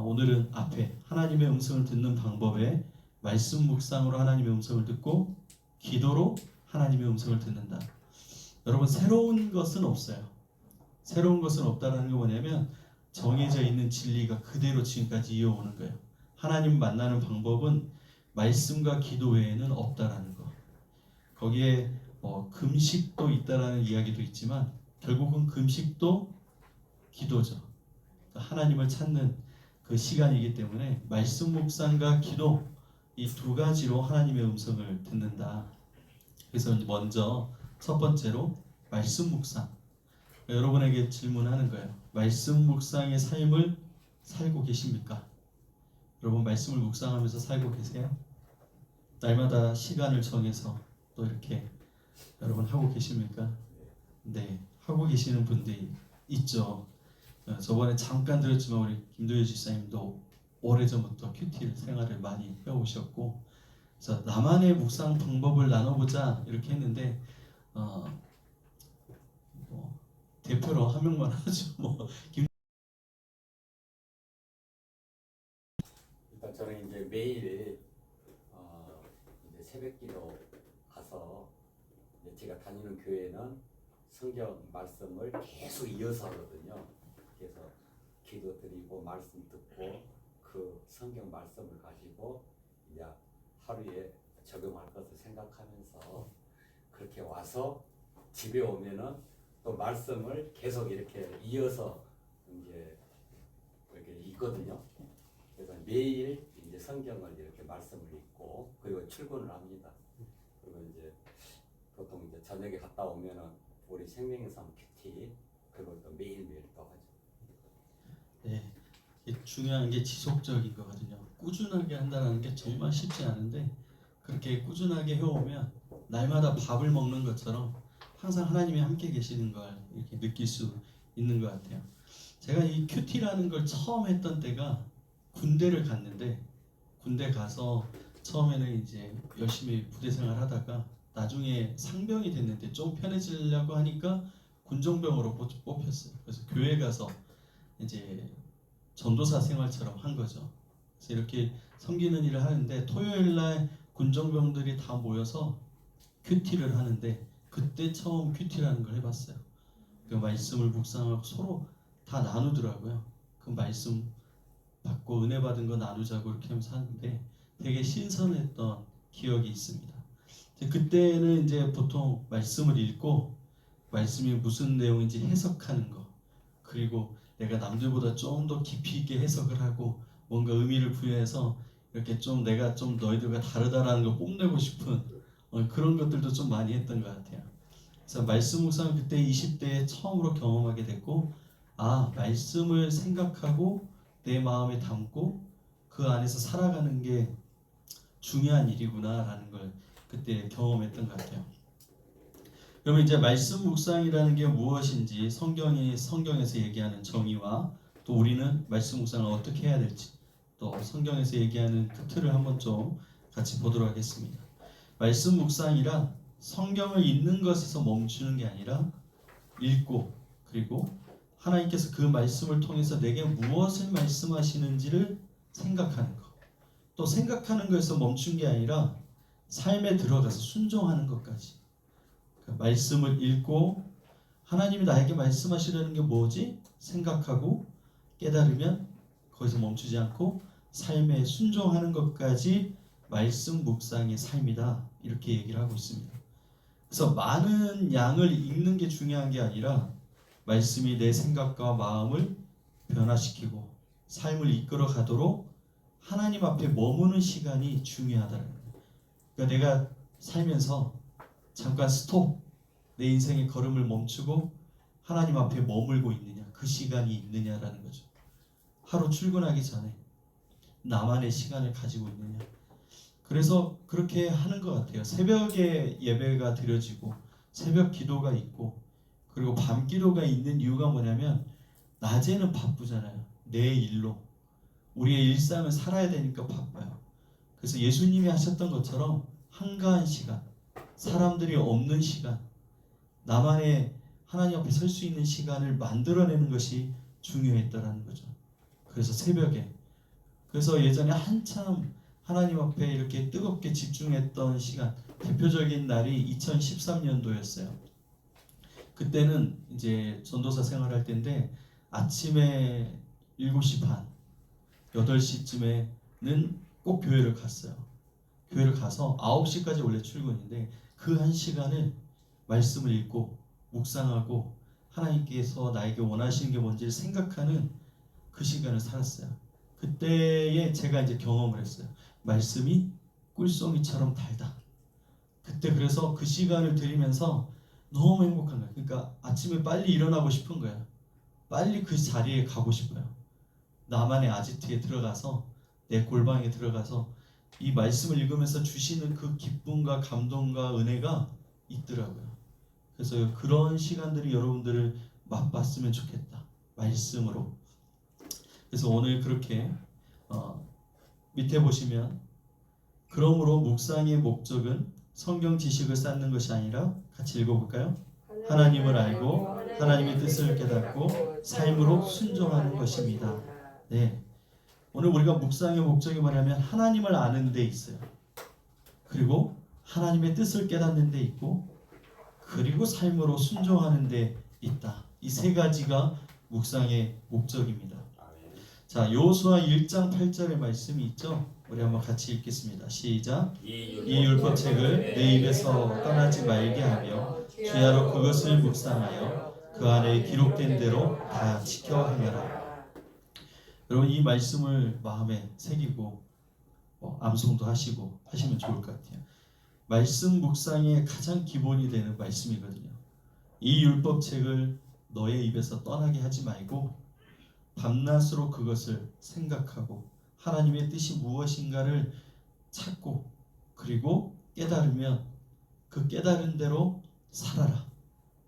오늘은 앞에 하나님의 음성을 듣는 방법에 말씀 묵상으로 하나님의 음성을 듣고 기도로 하나님의 음성을 듣는다. 여러분, 새로운 것은 없어요. 새로운 것은 없다라는 게 뭐냐면 정해져 있는 진리가 그대로 지금까지 이어오는 거예요. 하나님 만나는 방법은 말씀과 기도 외에는 없다라는 거. 거기에 금식도 있다라는 이야기도 있지만 결국은 금식도 기도죠. 하나님을 찾는 그 시간이기 때문에 말씀 묵상과 기도, 이 두 가지로 하나님의 음성을 듣는다. 그래서 먼저 첫 번째로 말씀 묵상. 여러분에게 질문하는 거예요. 말씀 묵상의 삶을 살고 계십니까? 여러분, 말씀을 묵상하면서 살고 계세요? 날마다 시간을 정해서 또 이렇게 여러분 하고 계십니까? 네, 하고 계시는 분들이 있죠. 저번에 잠깐 들었지만 우리 김도현 집사님도 오래전부터 큐티 생활을 많이 해오셨고, 그래서 나만의 묵상 방법을 나눠보자 이렇게 했는데 대표로 한 명만 하죠. 일단 저는 이제 매일 이제 새벽기도 가서 이제 제가 다니는 교회는 성경 말씀을 계속 이어서 하거든요. 그래서 기도 드리고 말씀 듣고 그 성경 말씀을 가지고 이제 하루에 적용할 것을 생각하면서 그렇게 와서 집에 오면은 또 말씀을 계속 이렇게 이어서 이제 이렇게 읽거든요. 그래서 매일 이제 성경을 이렇게 말씀을 읽고 그리고 출근을 합니다. 그리고 이제 보통 이제 저녁에 갔다 오면은 우리 생명의 삶 큐티 그걸 또 매일매일 또 하죠. 네, 이게 중요한 게 지속적인 거거든요. 꾸준하게 한다는 게 정말 쉽지 않은데 그렇게 꾸준하게 해오면 날마다 밥을 먹는 것처럼 항상 하나님이 함께 계시는 걸 이렇게 느낄 수 있는 것 같아요. 제가 이 큐티라는 걸 처음 했던 때가 군대를 갔는데, 군대 가서 처음에는 이제 열심히 부대 생활 하다가 나중에 상병이 됐는데 좀 편해지려고 하니까 군종병으로 뽑혔어요. 그래서 교회 가서 이제 전도사 생활처럼 한 거죠. 그래서 이렇게 섬기는 일을 하는데 토요일 날 군종병들이 다 모여서 큐티를 하는데 그때 처음 큐티라는 걸 해봤어요. 그 말씀을 묵상하고 서로 다 나누더라고요. 그 말씀 받고 은혜 받은 거 나누자고 이렇게 하면서 하는데 되게 신선했던 기억이 있습니다. 그때는 이제 보통 말씀을 읽고 말씀이 무슨 내용인지 해석하는 거, 그리고 내가 남들보다 좀 더 깊이 있게 해석을 하고 뭔가 의미를 부여해서 이렇게 좀 내가 좀 너희들과 다르다라는 걸 뽐내고 싶은 그런 것들도 좀 많이 했던 것 같아요. 그래서 말씀 묵상 그때 20대에 처음으로 경험하게 됐고, 말씀을 생각하고 내 마음에 담고 그 안에서 살아가는 게 중요한 일이구나라는 걸 그때 경험했던 것 같아요. 그러면 이제 말씀 묵상이라는 게 무엇인지 성경에서 얘기하는 정의와 또 우리는 말씀 묵상을 어떻게 해야 될지 또 성경에서 얘기하는 그 틀을 한번 좀 같이 보도록 하겠습니다. 말씀 묵상이란 성경을 읽는 것에서 멈추는 게 아니라 읽고 그리고 하나님께서 그 말씀을 통해서 내게 무엇을 말씀하시는지를 생각하는 것. 또 생각하는 것에서 멈춘 게 아니라 삶에 들어가서 순종하는 것까지. 그 말씀을 읽고 하나님이 나에게 말씀하시려는 게 뭐지? 생각하고 깨달으면 거기서 멈추지 않고 삶에 순종하는 것까지 말씀 묵상의 삶이다. 이렇게 얘기를 하고 있습니다. 그래서 많은 양을 읽는 게 중요한 게 아니라 말씀이 내 생각과 마음을 변화시키고 삶을 이끌어 가도록 하나님 앞에 머무는 시간이 중요하다는 거예요. 그러니까 내가 살면서 잠깐 스톱, 내 인생의 걸음을 멈추고 하나님 앞에 머물고 있느냐, 그 시간이 있느냐라는 거죠. 하루 출근하기 전에 나만의 시간을 가지고 있느냐. 그래서 그렇게 하는 것 같아요. 새벽에 예배가 드려지고 새벽 기도가 있고 그리고 밤 기도가 있는 이유가 뭐냐면 낮에는 바쁘잖아요. 내 일로 우리의 일상을 살아야 되니까 바빠요. 그래서 예수님이 하셨던 것처럼 한가한 시간, 사람들이 없는 시간, 나만의 하나님 앞에 설 수 있는 시간을 만들어내는 것이 중요했다라는 거죠. 그래서 새벽에 그래서 예전에 한참 하나님 앞에 이렇게 뜨겁게 집중했던 시간, 대표적인 날이 2013년도였어요. 그때는 이제 전도사 생활할 때인데 아침에 7시 반, 8시쯤에는 꼭 교회를 갔어요. 교회를 가서 9시까지 원래 출근인데 그 한 시간을 말씀을 읽고 묵상하고 하나님께서 나에게 원하시는 게 뭔지를 생각하는 그 시간을 살았어요. 그때에 제가 이제 경험을 했어요. 말씀이 꿀송이처럼 달다. 그때 그래서 그 시간을 들이면서 너무 행복한 거예요. 그러니까 아침에 빨리 일어나고 싶은 거예요. 빨리 그 자리에 가고 싶어요. 나만의 아지트에 들어가서 내 골방에 들어가서 이 말씀을 읽으면서 주시는 그 기쁨과 감동과 은혜가 있더라고요. 그래서 그런 시간들이 여러분들을 맛봤으면 좋겠다. 말씀으로. 그래서 오늘 그렇게 밑에 보시면 그러므로 묵상의 목적은 성경 지식을 쌓는 것이 아니라 같이 읽어볼까요? 하나님을 알고 하나님의 뜻을 깨닫고 삶으로 순종하는 것입니다. 네, 오늘 우리가 묵상의 목적이 뭐냐면 하나님을 아는 데 있어요. 그리고 하나님의 뜻을 깨닫는 데 있고 그리고 삶으로 순종하는 데 있다. 이 세 가지가 묵상의 목적입니다. 자, 여호수아 1장 8절의 말씀이 있죠. 우리 한번 같이 읽겠습니다. 시작. 이 율법책을 내 입에서 떠나지 말게 하며 주야로 그것을 묵상하여 그 안에 기록된 대로 다 지켜 행하라. 여러분 이 말씀을 마음에 새기고 암송도 하시고 하시면 좋을 것 같아요. 말씀 묵상의 가장 기본이 되는 말씀이거든요. 이 율법책을 너의 입에서 떠나게 하지 말고 밤낮으로 그것을 생각하고 하나님의 뜻이 무엇인가를 찾고 그리고 깨달으면 그 깨달은 대로 살아라.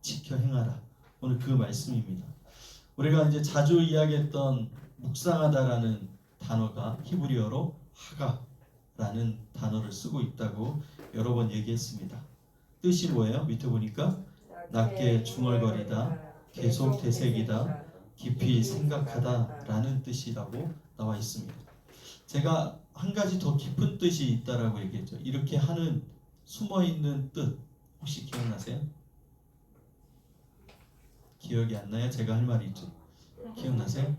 지켜 행하라. 오늘 그 말씀입니다. 우리가 이제 자주 이야기했던 묵상하다라는 단어가 히브리어로 하가라는 단어를 쓰고 있다고 여러 번 얘기했습니다. 뜻이 뭐예요? 밑에 보니까 낮게 중얼거리다, 계속 되새기다, 깊이 생각하다 라는 뜻이라고 나와 있습니다. 제가 한 가지 더 깊은 뜻이 있다라고 얘기했죠. 이렇게 하는 숨어있는 뜻 혹시 기억나세요? 기억이 안 나요? 제가 할 말이 있죠. 기억나세요?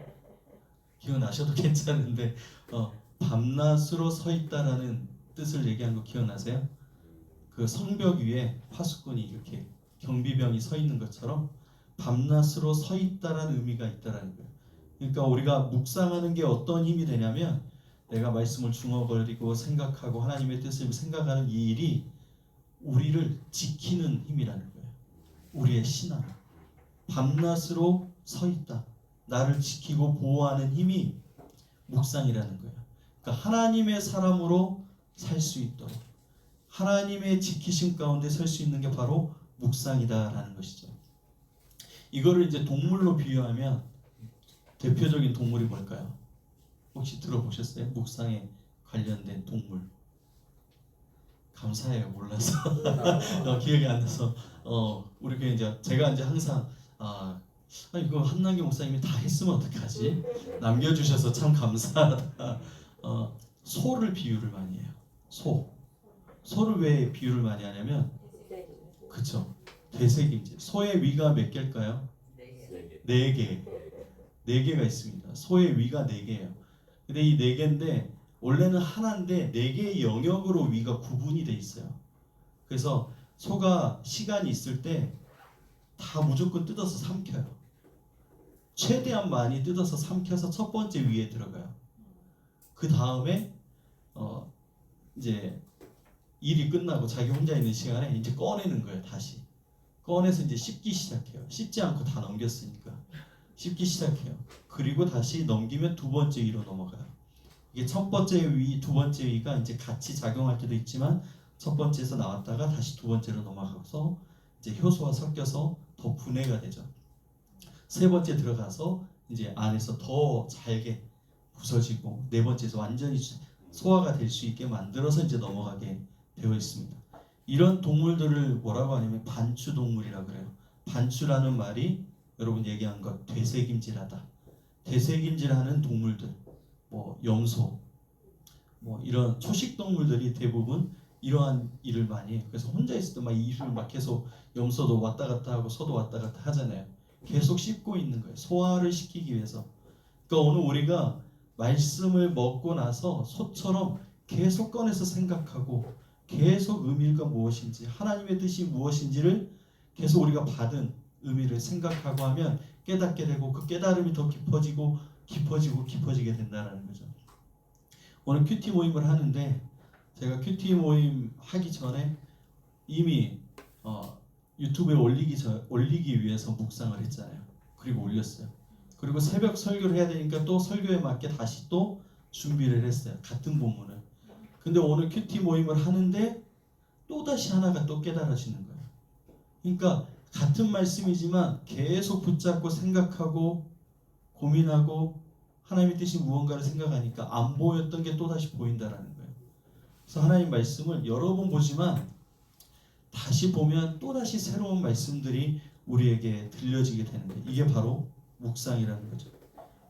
기억나셔도 괜찮은데 밤낮으로 서 있다라는 뜻을 얘기한 거 기억나세요? 그 성벽 위에 파수꾼이 이렇게 경비병이 서 있는 것처럼 밤낮으로 서 있다라는 의미가 있다라는 거예요. 그러니까 우리가 묵상하는 게 어떤 힘이 되냐면 내가 말씀을 중얼거리고 생각하고 하나님의 뜻을 생각하는 이 일이 우리를 지키는 힘이라는 거예요. 우리의 신앙. 밤낮으로 서 있다. 나를 지키고 보호하는 힘이 묵상이라는 거예요. 그러니까 하나님의 사람으로 살 수 있도록 하나님의 지키심 가운데 설 수 있는 게 바로 묵상이다라는 것이죠. 이거를 이제 동물로 비유하면 대표적인 동물이 뭘까요? 혹시 들어보셨어요? 묵상에 관련된 동물. 감사해요. 몰라서 기억이 안 나서 우리 교회 이제 제가 이제 항상 이거 한남기 목사님이 다 했으면 어떡하지? 남겨주셔서 참 감사하다. 소를 비유를 많이 해요. 소를 왜 비유를 많이 하냐면 그쵸? 되새김질. 소의 위가 몇 개일까요? 4개. 4개가 있습니다. 소의 위가 4개예요. 근데 이 4개인데 원래는 하나인데 4개의 영역으로 위가 구분이 돼 있어요. 그래서 소가 시간이 있을 때 다 무조건 뜯어서 삼켜요. 최대한 많이 뜯어서 삼켜서 첫 번째 위에 들어가요. 그 다음에 이제 일이 끝나고 자기 혼자 있는 시간에 이제 꺼내는 거예요. 다시 꺼내서 이제 씹기 시작해요. 씹지 않고 다 넘겼으니까 씹기 시작해요. 그리고 다시 넘기면 두 번째 위로 넘어가요. 이게 첫 번째 위, 두 번째 위가 이제 같이 작용할 때도 있지만 첫 번째에서 나왔다가 다시 두 번째로 넘어가서 이제 효소와 섞여서 더 분해가 되죠. 세 번째 들어가서 이제 안에서 더 잘게 부서지고 네 번째에서 완전히 소화가 될 수 있게 만들어서 이제 넘어가게 되어 있습니다. 이런 동물들을 뭐라고 하냐면 반추동물이라고 그래요. 반추라는 말이 여러분 얘기한 것 되새김질하다. 되새김질하는 동물들. 뭐 염소, 뭐 이런 초식 동물들이 대부분 이러한 일을 많이 해요. 그래서 혼자 있을 때 막 일을 막 계속 염소도 왔다 갔다 하고 소도 왔다 갔다 하잖아요. 계속 씹고 있는 거예요. 소화를 시키기 위해서. 그러니까 오늘 우리가 말씀을 먹고 나서 소처럼 계속 꺼내서 생각하고 계속 의미가 무엇인지 하나님의 뜻이 무엇인지를 계속 우리가 받은 의미를 생각하고 하면 깨닫게 되고 그 깨달음이 더 깊어지고 깊어지게 된다는 거죠. 오늘 큐티 모임을 하는데 제가 큐티 모임 하기 전에 이미 유튜브에 올리기 위해서 묵상을 했잖아요. 그리고 올렸어요. 그리고 새벽 설교를 해야 되니까 또 설교에 맞게 다시 또 준비를 했어요. 같은 본문을. 근데 오늘 큐티 모임을 하는데 또 다시 하나가 또 깨달아지는 거예요. 그러니까 같은 말씀이지만 계속 붙잡고 생각하고 고민하고 하나님의 뜻이 무언가를 생각하니까 안 보였던 게 또 다시 보인다라는 거예요. 그래서 하나님 말씀을 여러 번 보지만 다시 보면 또 다시 새로운 말씀들이 우리에게 들려지게 되는 거예요. 이게 바로 묵상이라는 거죠.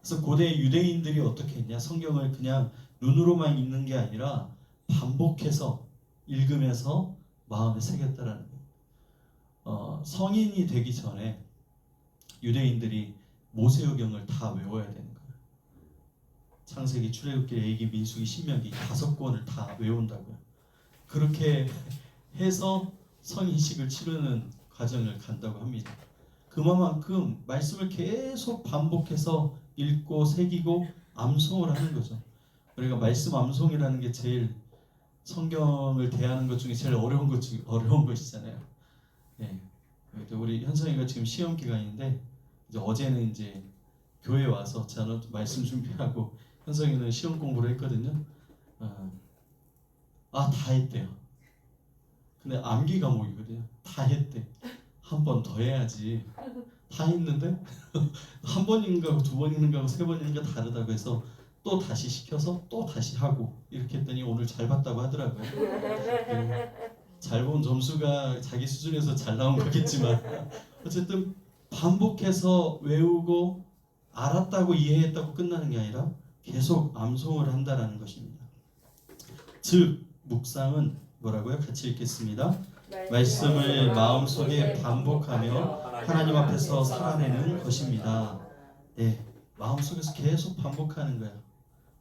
그래서 고대 유대인들이 어떻게 했냐? 성경을 그냥 눈으로만 읽는 게 아니라 반복해서 읽으면서 마음에 새겼다라는 거예요. 성인이 되기 전에 유대인들이 모세오경을 다 외워야 되는 거예요. 창세기, 출애굽기, 레위기, 민수기, 신명기 5권을 다 외운다고요. 그렇게 해서 성인식을 치르는 과정을 간다고 합니다. 그만큼 말씀을 계속 반복해서 읽고 새기고 암송을 하는 거죠. 우리가 말씀 암송이라는 게 제일 성경을 대하는 것 중에 제일 어려운 것이잖아요. 네. 우리 현성이가 지금 시험 기간인데 이제 어제는 이제 교회 와서 저는 말씀 준비하고 현성이는 시험 공부를 했거든요. 다 했대요. 근데 암기 과목이거든요. 다 했대. 한 번 더 해야지. 다 했는데 한 번 읽는 거하고 2번 읽는 거하고 3번 읽는 거 다르다고 해서 또 다시 시켜서 또 다시 하고 이렇게 했더니 오늘 잘 봤다고 하더라고요. 잘 본 점수가 자기 수준에서 잘 나온 거겠지만 어쨌든 반복해서 외우고 알았다고 이해했다고 끝나는 게 아니라 계속 암송을 한다라는 것입니다. 즉 묵상은 뭐라고요? 같이 읽겠습니다. 말씀을 마음속에 반복하며 하나님 앞에서 살아내는 것입니다. 네, 마음속에서 계속 반복하는 거예요.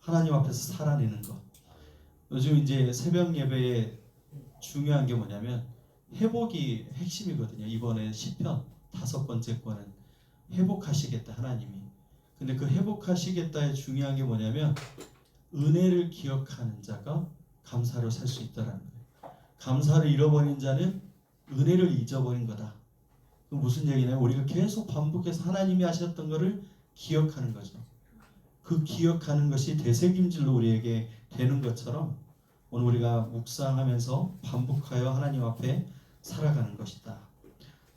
하나님 앞에서 살아내는 것. 요즘 이제 새벽 예배에 중요한 게 뭐냐면 회복이 핵심이거든요. 이번에 시편 5번째 거는 회복하시겠다 하나님이. 근데 그 회복하시겠다의 중요한 게 뭐냐면 은혜를 기억하는 자가 감사로 살 수 있다라는 거예요. 감사를 잃어버린 자는 은혜를 잊어버린 거다. 그 무슨 얘기냐면 우리가 계속 반복해서 하나님이 하셨던 것을 기억하는 거죠. 그 기억하는 것이 되새김질로 우리에게 되는 것처럼 오늘 우리가 묵상하면서 반복하여 하나님 앞에 살아가는 것이다.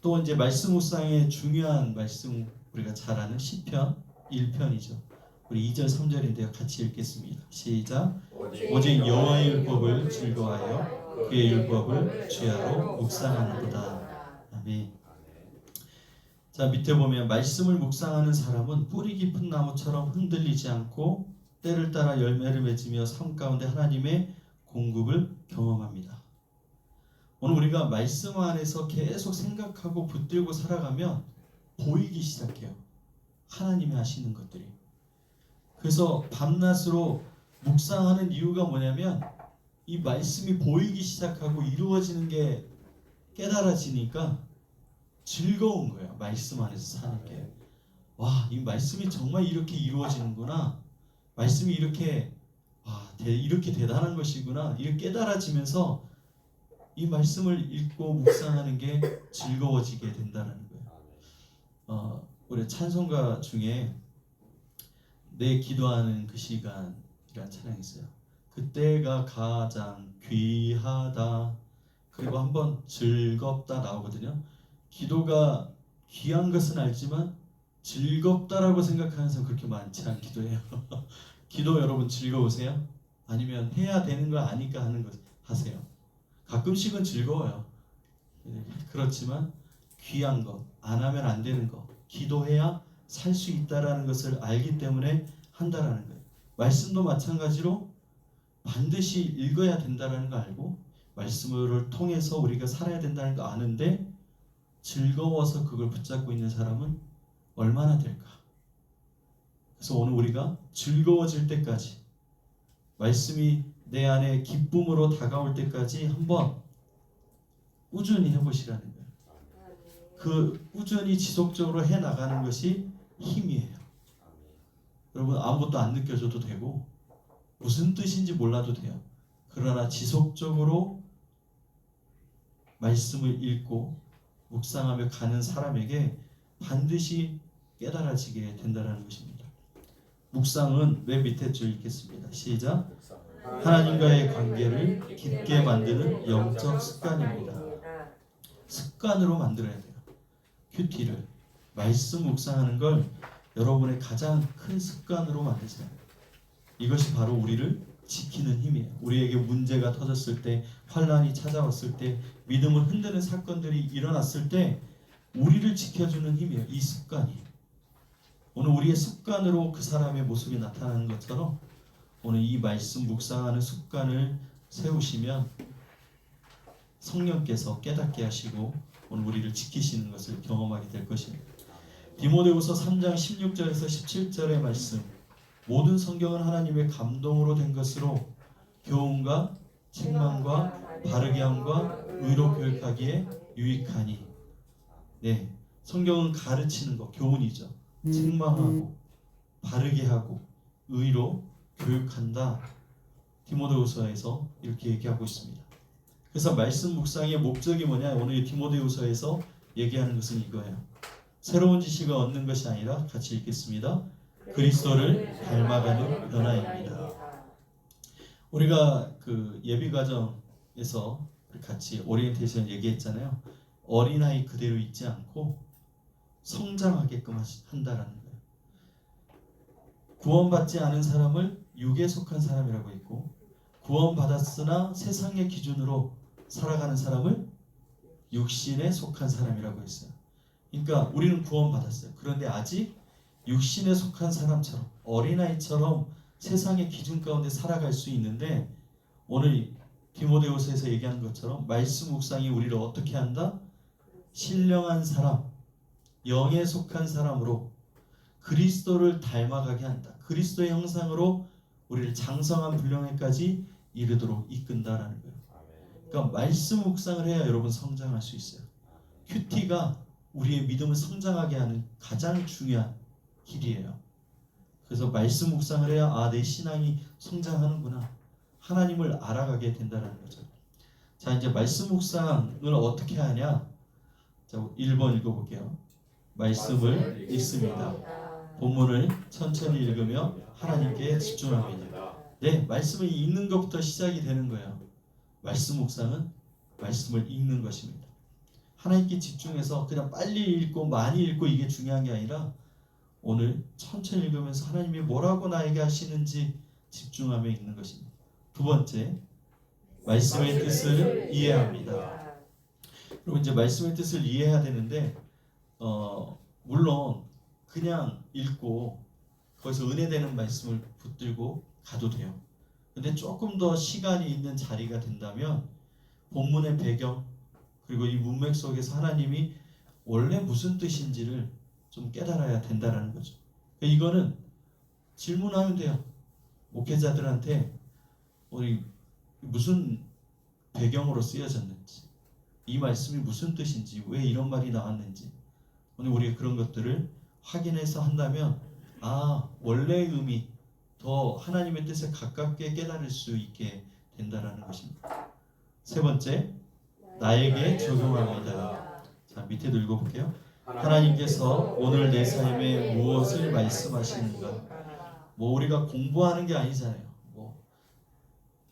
또 이제 말씀 묵상의 중요한 말씀 우리가 잘 아는 시편 1편이죠. 우리 2절 3절인데요. 같이 읽겠습니다. 시작. 오직 여호와의 율법을 즐거워하여 그의 율법을 주야로 묵상하는도다. 아멘. 자, 밑에 보면 말씀을 묵상하는 사람은 뿌리 깊은 나무처럼 흔들리지 않고 때를 따라 열매를 맺으며 삶 가운데 하나님의 공급을 경험합니다. 오늘 우리가 말씀 안에서 계속 생각하고 붙들고 살아가면 보이기 시작해요. 하나님이 하시는 것들이. 그래서 밤낮으로 묵상하는 이유가 뭐냐면 이 말씀이 보이기 시작하고 이루어지는 게 깨달아지니까 즐거운 거예요. 말씀 안에서 사는 게. 와, 이 말씀이 정말 이렇게 이루어지는구나. 말씀이 이렇게 이렇게 대단한 것이구나. 이렇게 깨달아지면서 이 말씀을 읽고 묵상하는 게 즐거워지게 된다는 거예요. 우리 찬송가 중에 내 기도하는 그 시간이라는 찬양이 있어요. 그때가 가장 귀하다. 그리고 한번 즐겁다 나오거든요. 기도가 귀한 것은 알지만 즐겁다라고 생각하는 사람 그렇게 많지 않기도 해요. 기도 여러분 즐거우세요? 아니면 해야 되는 거 아니까 하는 거 하세요? 가끔씩은 즐거워요. 그렇지만 귀한 것, 안 하면 안 되는 것, 기도해야 살 수 있다라는 것을 알기 때문에 한다라는 거예요. 말씀도 마찬가지로 반드시 읽어야 된다는 거 알고 말씀을 통해서 우리가 살아야 된다는 거 아는데 즐거워서 그걸 붙잡고 있는 사람은 얼마나 될까? 그래서 오늘 우리가 즐거워질 때까지 말씀이 내 안에 기쁨으로 다가올 때까지 한번 꾸준히 해보시라는 거예요. 그 꾸준히 지속적으로 해나가는 것이 힘이에요. 여러분 아무것도 안 느껴져도 되고 무슨 뜻인지 몰라도 돼요. 그러나 지속적으로 말씀을 읽고 묵상하며 가는 사람에게 반드시 깨달아지게 된다는 것입니다. 묵상은 맨 밑에 줄 읽겠습니다. 시작. 하나님과의 관계를 깊게 만드는 영적 습관입니다. 습관으로 만들어야 돼요. 큐티를 말씀 묵상하는 걸 여러분의 가장 큰 습관으로 만드세요. 이것이 바로 우리를 지키는 힘이에요. 우리에게 문제가 터졌을 때, 환란이 찾아왔을 때, 믿음을 흔드는 사건들이 일어났을 때 우리를 지켜주는 힘이에요. 이 습관이. 오늘 우리의 습관으로 그 사람의 모습이 나타나는 것처럼 오늘 이 말씀 묵상하는 습관을 세우시면 성령께서 깨닫게 하시고 오늘 우리를 지키시는 것을 경험하게 될 것입니다. 디모데후서 3장 16절에서 17절의 말씀, 모든 성경은 하나님의 감동으로 된 것으로 교훈과 책망과 바르게 함과 의로 교육하기에 유익하니. 네, 성경은 가르치는 것, 교훈이죠. 책망하고 바르게 하고 의로 교육한다. 디모데후서에서 이렇게 얘기하고 있습니다. 그래서 말씀 묵상의 목적이 뭐냐? 오늘 디모데후서에서 얘기하는 것은 이거예요. 새로운 지식을 얻는 것이 아니라 같이 읽겠습니다. 그리스도를 닮아가는 변화입니다. 우리가 그 예비 과정에서 같이 오리엔테이션 얘기했잖아요. 어린아이 그대로 있지 않고 성장하게끔 한다라는 거예요. 구원받지 않은 사람을 육에 속한 사람이라고 했고, 구원받았으나 세상의 기준으로 살아가는 사람을 육신에 속한 사람이라고 했어요. 그러니까 우리는 구원받았어요. 그런데 아직 육신에 속한 사람처럼, 어린아이처럼 세상의 기준 가운데 살아갈 수 있는데, 오늘 디모데후서에서 얘기하는 것처럼 말씀 묵상이 우리를 어떻게 한다? 신령한 사람, 영에 속한 사람으로 그리스도를 닮아가게 한다. 그리스도의 형상으로 우리를 장성한 분량에까지 이르도록 이끈다라는 거예요. 그러니까 말씀 묵상을 해야 여러분 성장할 수 있어요. 큐티가 우리의 믿음을 성장하게 하는 가장 중요한 길이에요. 그래서 말씀 묵상을 해야 내 신앙이 성장하는구나, 하나님을 알아가게 된다는 거죠. 자, 이제 말씀 묵상을 어떻게 하냐? 자, 1번 읽어볼게요. 말씀을 읽습니다. 본문을 천천히 읽으며 하나님께 집중합니다. 네, 말씀을 읽는 것부터 시작이 되는 거예요. 말씀 묵상은 말씀을 읽는 것입니다. 하나님께 집중해서 그냥 빨리 읽고 많이 읽고 이게 중요한 게 아니라 오늘 천천히 읽으면서 하나님이 뭐라고 나에게 하시는지 집중하며 읽는 것입니다. 두 번째, 말씀의 뜻을 이해합니다. 그리고 이제 말씀의 뜻을 이해해야 되는데 물론 그냥 읽고 거기서 은혜되는 말씀을 붙들고 가도 돼요. 근데 조금 더 시간이 있는 자리가 된다면 본문의 배경 그리고 이 문맥 속에서 하나님이 원래 무슨 뜻인지를 좀 깨달아야 된다는 거죠. 이거는 질문하면 돼요. 목회자들한테 우리 무슨 배경으로 쓰여졌는지, 이 말씀이 무슨 뜻인지, 왜 이런 말이 나왔는지, 오늘 우리가 그런 것들을 확인해서 한다면 원래의 의미, 더 하나님의 뜻에 가깝게 깨달을 수 있게 된다는 것입니다. 세 번째, 나에게 적용합니다. 자, 밑에도 읽어볼게요. 하나님께서 오늘 내 삶에 무엇을 말씀하시는가? 우리가 공부하는 게 아니잖아요.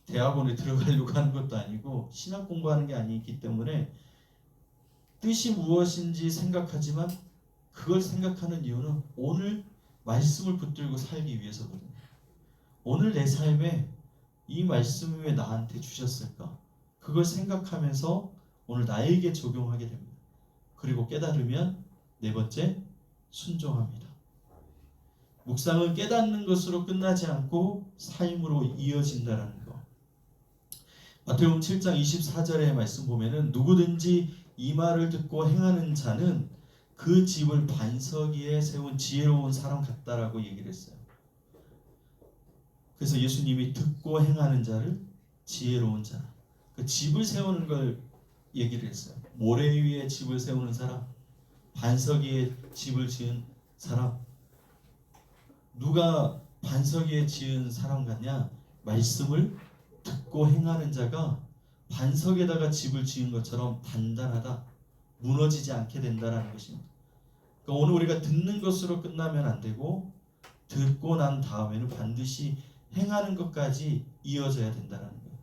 대학원에 들어가려고 하는 것도 아니고 신학 공부하는 게 아니기 때문에 뜻이 무엇인지 생각하지만 그걸 생각하는 이유는 오늘 말씀을 붙들고 살기 위해서거든요. 오늘 내 삶에 이 말씀을 왜 나한테 주셨을까? 그걸 생각하면서 오늘 나에게 적용하게 됩니다. 그리고 깨달으면 네 번째, 순종합니다. 묵상은 깨닫는 것으로 끝나지 않고 삶으로 이어진다라는 거. 마태복음 7장 24절의 말씀 보면은 누구든지 이 말을 듣고 행하는 자는 그 집을 반석 위에 세운 지혜로운 사람 같다라고 얘기를 했어요. 그래서 예수님이 듣고 행하는 자를 지혜로운 자. 그 집을 세우는 걸 얘기를 했어요. 모래 위에 집을 세우는 사람, 반석 위에 집을 지은 사람. 누가 반석 위에 지은 사람 같냐? 말씀을 듣고 행하는 자가 반석에다가 집을 지은 것처럼 단단하다, 무너지지 않게 된다라는 것입니다. 그러니까 오늘 우리가 듣는 것으로 끝나면 안 되고 듣고 난 다음에는 반드시 행하는 것까지 이어져야 된다는 거예요.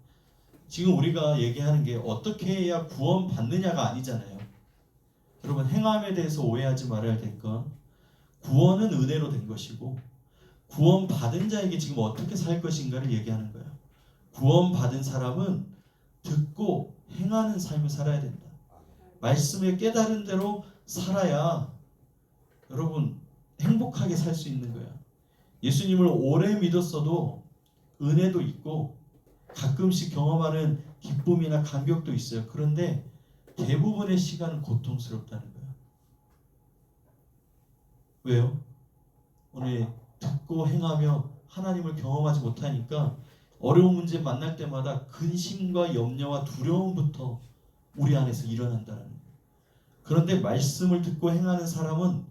지금 우리가 얘기하는 게 어떻게 해야 구원 받느냐가 아니잖아요. 여러분, 행함에 대해서 오해하지 말아야 될 건 구원은 은혜로 된 것이고 구원 받은 자에게 지금 어떻게 살 것인가를 얘기하는 거예요. 구원 받은 사람은 듣고 행하는 삶을 살아야 된다. 말씀에 깨달은 대로 살아야 여러분 행복하게 살 수 있는 거예요. 예수님을 오래 믿었어도 은혜도 있고 가끔씩 경험하는 기쁨이나 감격도 있어요. 그런데 대부분의 시간은 고통스럽다는 거예요. 왜요? 오늘 듣고 행하며 하나님을 경험하지 못하니까 어려운 문제 만날 때마다 근심과 염려와 두려움부터 우리 안에서 일어난다는 거예요. 그런데 말씀을 듣고 행하는 사람은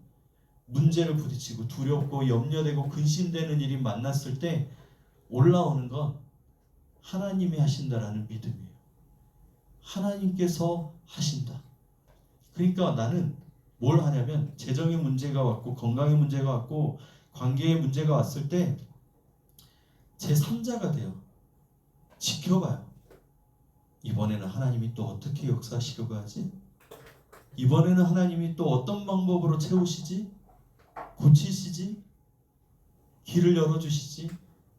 문제를 부딪히고 두렵고 염려되고 근심되는 일이 만났을 때 올라오는 건 하나님이 하신다라는 믿음이에요. 하나님께서 하신다. 그러니까 나는 뭘 하냐면 재정의 문제가 왔고 건강의 문제가 왔고 관계의 문제가 왔을 때 제3자가 돼요. 지켜봐요. 이번에는 하나님이 또 어떻게 역사하시려고 하지? 이번에는 하나님이 또 어떤 방법으로 채우시지? 고치시지? 길을 열어주시지?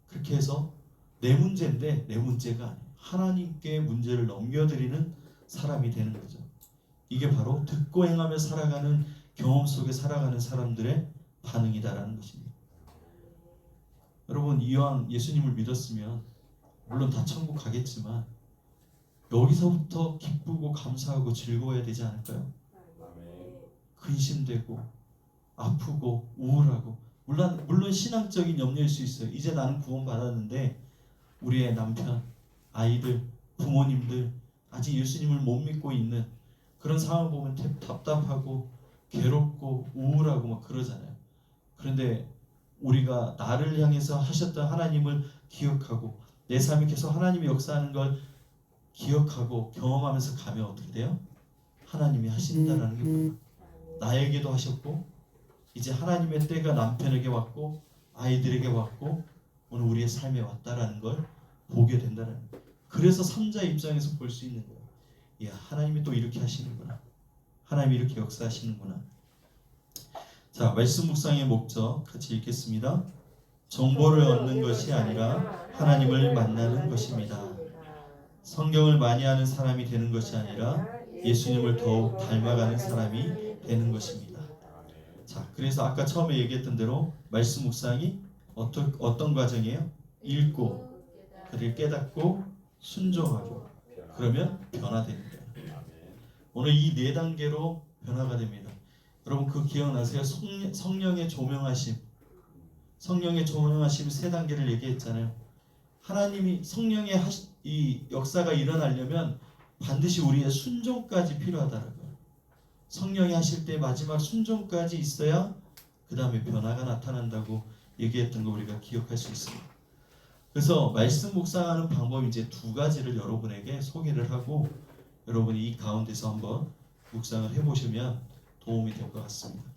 그렇게 해서 내 문제인데 내 문제가 아니에요. 하나님께 문제를 넘겨드리는 사람이 되는 거죠. 이게 바로 듣고 행하며 살아가는 경험 속에 살아가는 사람들의 반응이다라는 것입니다. 여러분, 이왕 예수님을 믿었으면 물론 다 천국 가겠지만 여기서부터 기쁘고 감사하고 즐거워야 되지 않을까요? 근심되고 아프고 우울하고 물론 신앙적인 염려일 수 있어요. 이제 나는 구원받았는데 우리의 남편, 아이들, 부모님들 아직 예수님을 못 믿고 있는 그런 상황을 보면 답답하고 괴롭고 우울하고 막 그러잖아요. 그런데 우리가 나를 향해서 하셨던 하나님을 기억하고 내 삶에 계속 하나님이 역사하는 걸 기억하고 경험하면서 가면 어떻게 돼요? 하나님이 하신다라는 게 뭐예요? 나에게도 하셨고 이제 하나님의 때가 남편에게 왔고 아이들에게 왔고 오늘 우리의 삶에 왔다라는 걸 보게 된다는 거예요. 그래서 3자 입장에서 볼 수 있는 거예요. 이야, 하나님이 또 이렇게 하시는구나. 하나님이 이렇게 역사하시는구나. 자, 말씀 묵상의 목적 같이 읽겠습니다. 정보를 얻는 것이 아니라 하나님을 만나는 것입니다. 성경을 많이 하는 사람이 되는 것이 아니라 예수님을 더욱 닮아가는 사람이 되는 것입니다. 자, 그래서 아까 처음에 얘기했던 대로 말씀 묵상이 어떤 과정이에요? 읽고 그를 깨닫고 순종하고 그러면 변화되는 거예요. 오늘 이 4단계로 변화가 됩니다. 여러분 그 기억나세요? 성령의 조명하심. 성령의 조명하심 3단계를 얘기했잖아요. 하나님이 성령의 이 역사가 일어나려면 반드시 우리의 순종까지 필요하다고요. 성령이 하실 때 마지막 순종까지 있어야 그 다음에 변화가 나타난다고 얘기했던 거 우리가 기억할 수 있습니다. 그래서 말씀 묵상하는 방법이 이제 2가지를 여러분에게 소개를 하고 여러분이 이 가운데서 한번 묵상을 해보시면 도움이 될 것 같습니다.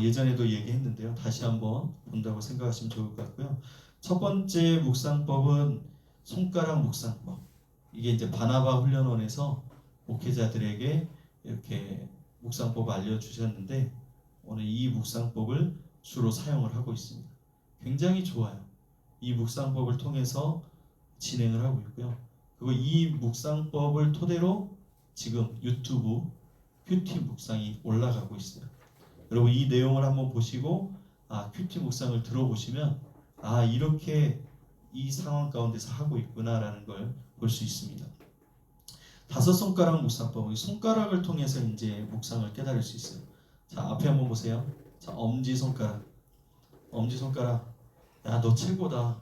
예전에도 얘기했는데요. 다시 한번 본다고 생각하시면 좋을 것 같고요. 첫 번째 묵상법은 손가락 묵상법. 이게 이제 바나바 훈련원에서 목회자들에게 이렇게 묵상법을 알려주셨는데 오늘 이 묵상법을 주로 사용을 하고 있습니다. 굉장히 좋아요. 이 묵상법을 통해서 진행을 하고 있고요. 그리고 이 묵상법을 토대로 지금 유튜브 큐티 묵상이 올라가고 있어요. 여러분 이 내용을 한번 보시고 큐티 묵상을 들어보시면 이렇게 이 상황 가운데서 하고 있구나라는 걸 볼 수 있습니다. 다섯 손가락 묵상법, 이 손가락을 통해서 이제 묵상을 깨달을 수 있어요. 자, 앞에 한번 보세요. 자, 엄지 손가락, 야, 너 최고다.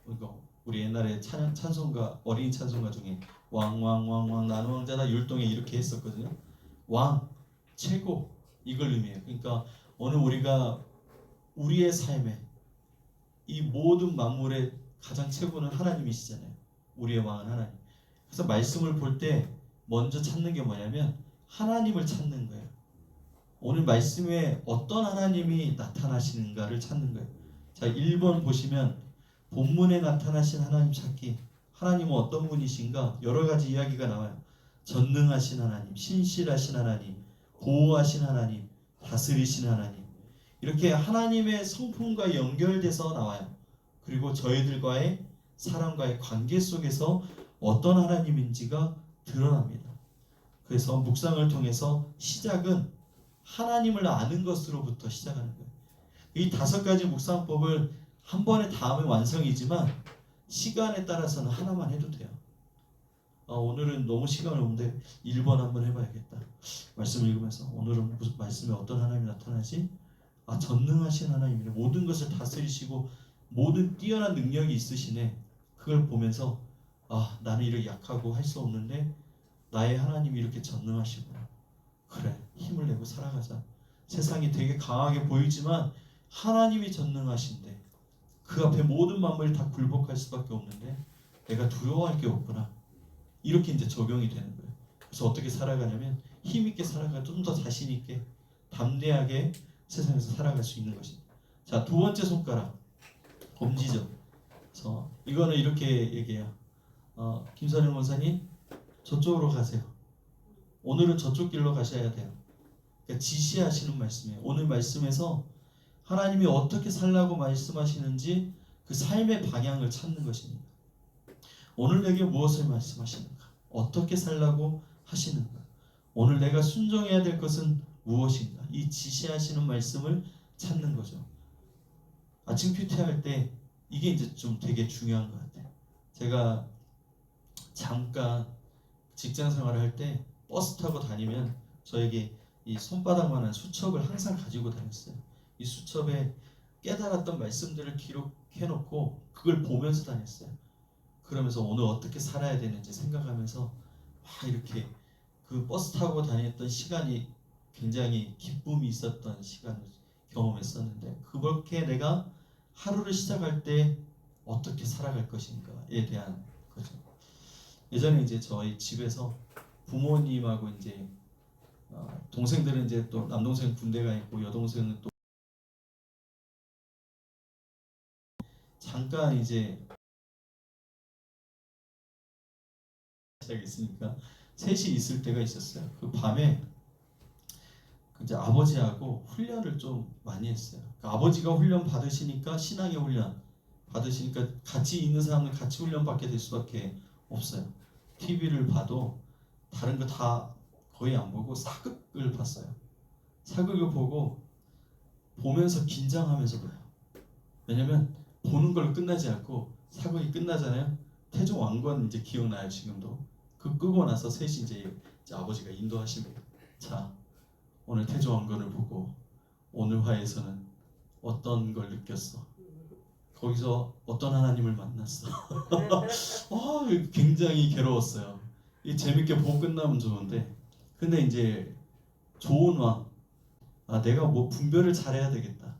이거 우리 옛날에 찬송가, 어린이 찬송가 중에 왕왕왕왕 나는 왕자다 율동에 이렇게 했었거든요. 왕 최고, 이걸 의미해요. 그러니까 오늘 우리가 우리의 삶에 이 모든 만물의 가장 최고는 하나님이시잖아요. 우리의 왕은 하나님. 그래서 말씀을 볼 때 먼저 찾는 게 뭐냐면 하나님을 찾는 거예요. 오늘 말씀에 어떤 하나님이 나타나시는가를 찾는 거예요. 자, 1번 보시면 본문에 나타나신 하나님 찾기. 하나님은 어떤 분이신가? 여러 가지 이야기가 나와요. 전능하신 하나님, 신실하신 하나님, 보호하신 하나님, 다스리신 하나님. 이렇게 하나님의 성품과 연결돼서 나와요. 그리고 저희들과의 사람과의 관계 속에서 어떤 하나님인지가 드러납니다. 그래서 묵상을 통해서 시작은 하나님을 아는 것으로부터 시작하는 거예요. 이 5가지 묵상법을 한 번에 다 하면 완성이지만 시간에 따라서는 하나만 해도 돼요. 오늘은 너무 시간이 없는데 1번 한번 해봐야겠다. 말씀 읽으면서 오늘은 무슨 말씀에 어떤 하나님이 나타나지? 전능하신 하나님이네. 모든 것을 다스리시고 모든 뛰어난 능력이 있으시네. 그걸 보면서 나는 이렇게 약하고 할 수 없는데 나의 하나님이 이렇게 전능하시구나. 그래, 힘을 내고 살아가자. 세상이 되게 강하게 보이지만 하나님이 전능하신데 그 앞에 모든 만물이 다 굴복할 수밖에 없는데 내가 두려워할 게 없구나. 이렇게 이제 적용이 되는 거예요. 그래서 어떻게 살아가냐면 힘있게 살아가, 좀 더 자신 있게 담대하게 세상에서 살아갈 수 있는 것입니다. 자, 2번째 손가락, 엄지죠. 그래서 이거는 이렇게 얘기해요. 김선영 원사님 저쪽으로 가세요. 오늘은 저쪽 길로 가셔야 돼요. 그러니까 지시하시는 말씀이에요. 오늘 말씀에서 하나님이 어떻게 살라고 말씀하시는지 그 삶의 방향을 찾는 것입니다. 오늘 내게 무엇을 말씀하시는가? 어떻게 살라고 하시는가? 오늘 내가 순종해야 될 것은 무엇인가? 이 지시하시는 말씀을 찾는 거죠. 아침 큐티할 때 이게 이제 좀 되게 중요한 것 같아요. 제가 잠깐 직장 생활을 할 때 버스 타고 다니면 저에게 이 손바닥만한 수첩을 항상 가지고 다녔어요. 이 수첩에 깨달았던 말씀들을 기록해 놓고 그걸 보면서 다녔어요. 그러면서 오늘 어떻게 살아야 되는지 생각하면서 막 이렇게 그 버스 타고 다녔던 시간이 굉장히 기쁨이 있었던 시간을 경험했었는데, 그렇게 내가 하루를 시작할 때 어떻게 살아갈 것인가에 대한 거죠. 예전에 이제 저희 집에서 부모님하고 이제 동생들은 이제 또 남동생 군대가 있고 여동생은 또 잠깐 이제 시작했으니까 셋이 있을 때가 있었어요. 그 밤에 이제 아버지하고 훈련을 좀 많이 했어요. 그러니까 아버지가 훈련 받으시니까 신앙의 훈련 받으시니까 같이 있는 사람은 같이 훈련 받게 될 수밖에 없어요. TV를 봐도 다른 거 다 거의 안 보고 사극을 봤어요. 사극을 보면서 긴장하면서 봐요. 왜냐면 보는 걸로 끝나지 않고 사극이 끝나잖아요. 태종 왕건 이제 기억나요 지금도. 그 끄고 나서 셋이 이제 아버지가 인도하십니다. 자, 오늘 태종 왕건을 보고 오늘 화에서는 어떤 걸 느꼈어? 거기서 어떤 하나님을 만났어? 굉장히 괴로웠어요. 이 재밌게 보고 끝나면 좋은데, 근데 이제 좋은 왕, 내가 뭐 분별을 잘해야 되겠다.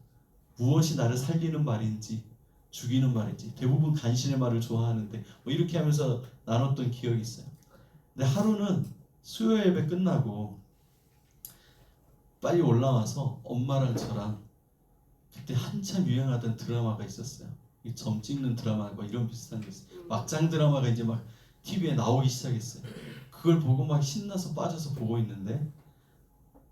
무엇이 나를 살리는 말인지 죽이는 말인지. 대부분 간신의 말을 좋아하는데 뭐 이렇게 하면서 나눴던 기억이 있어요. 근데 하루는 수요 예배 끝나고 빨리 올라와서 엄마랑 저랑 그때 한참 유행하던 드라마가 있었어요. 이 점 찍는 드라마가 이런 비슷한 게 있어요. 막장 드라마가 이제 막 TV에 나오기 시작했어요. 그걸 보고 막 신나서 빠져서 보고 있는데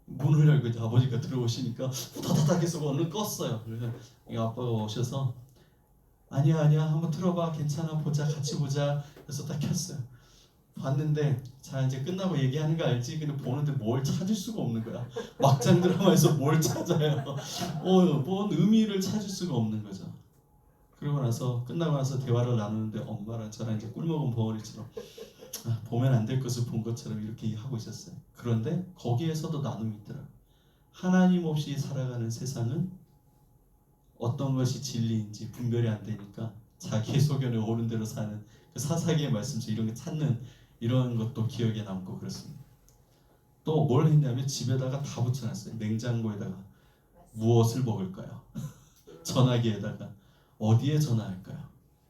문을 열고 이제 아버지가 들어오시니까 후다다닥 해서 얼른 껐어요. 그래서 아빠가 오셔서 아니야 한번 틀어봐, 괜찮아, 보자, 같이 보자. 그래서 딱 켰어요. 봤는데 자 이제 끝나고 얘기하는 거 알지? 근데 보는데 뭘 찾을 수가 없는 거야. 막장 드라마에서 뭘 찾아요? 뭔 의미를 찾을 수가 없는 거죠. 그러고 나서 끝나고 나서 대화를 나누는데 엄마랑 저랑 이제 꿀먹은 벙어리처럼 보면 안 될 것을 본 것처럼 이렇게 하고 있었어요. 그런데 거기에서도 나눔이 있더라고요. 하나님 없이 살아가는 세상은 어떤 것이 진리인지 분별이 안 되니까 자기의 소견에 오른 대로 사는 그 사사기의 말씀에서 이런 게 찾는 이런 것도 기억에 남고 그렇습니다. 또 뭘 했냐면 집에다가 다 붙여놨어요. 냉장고에다가 무엇을 먹을까요? 전화기에다가 어디에 전화할까요?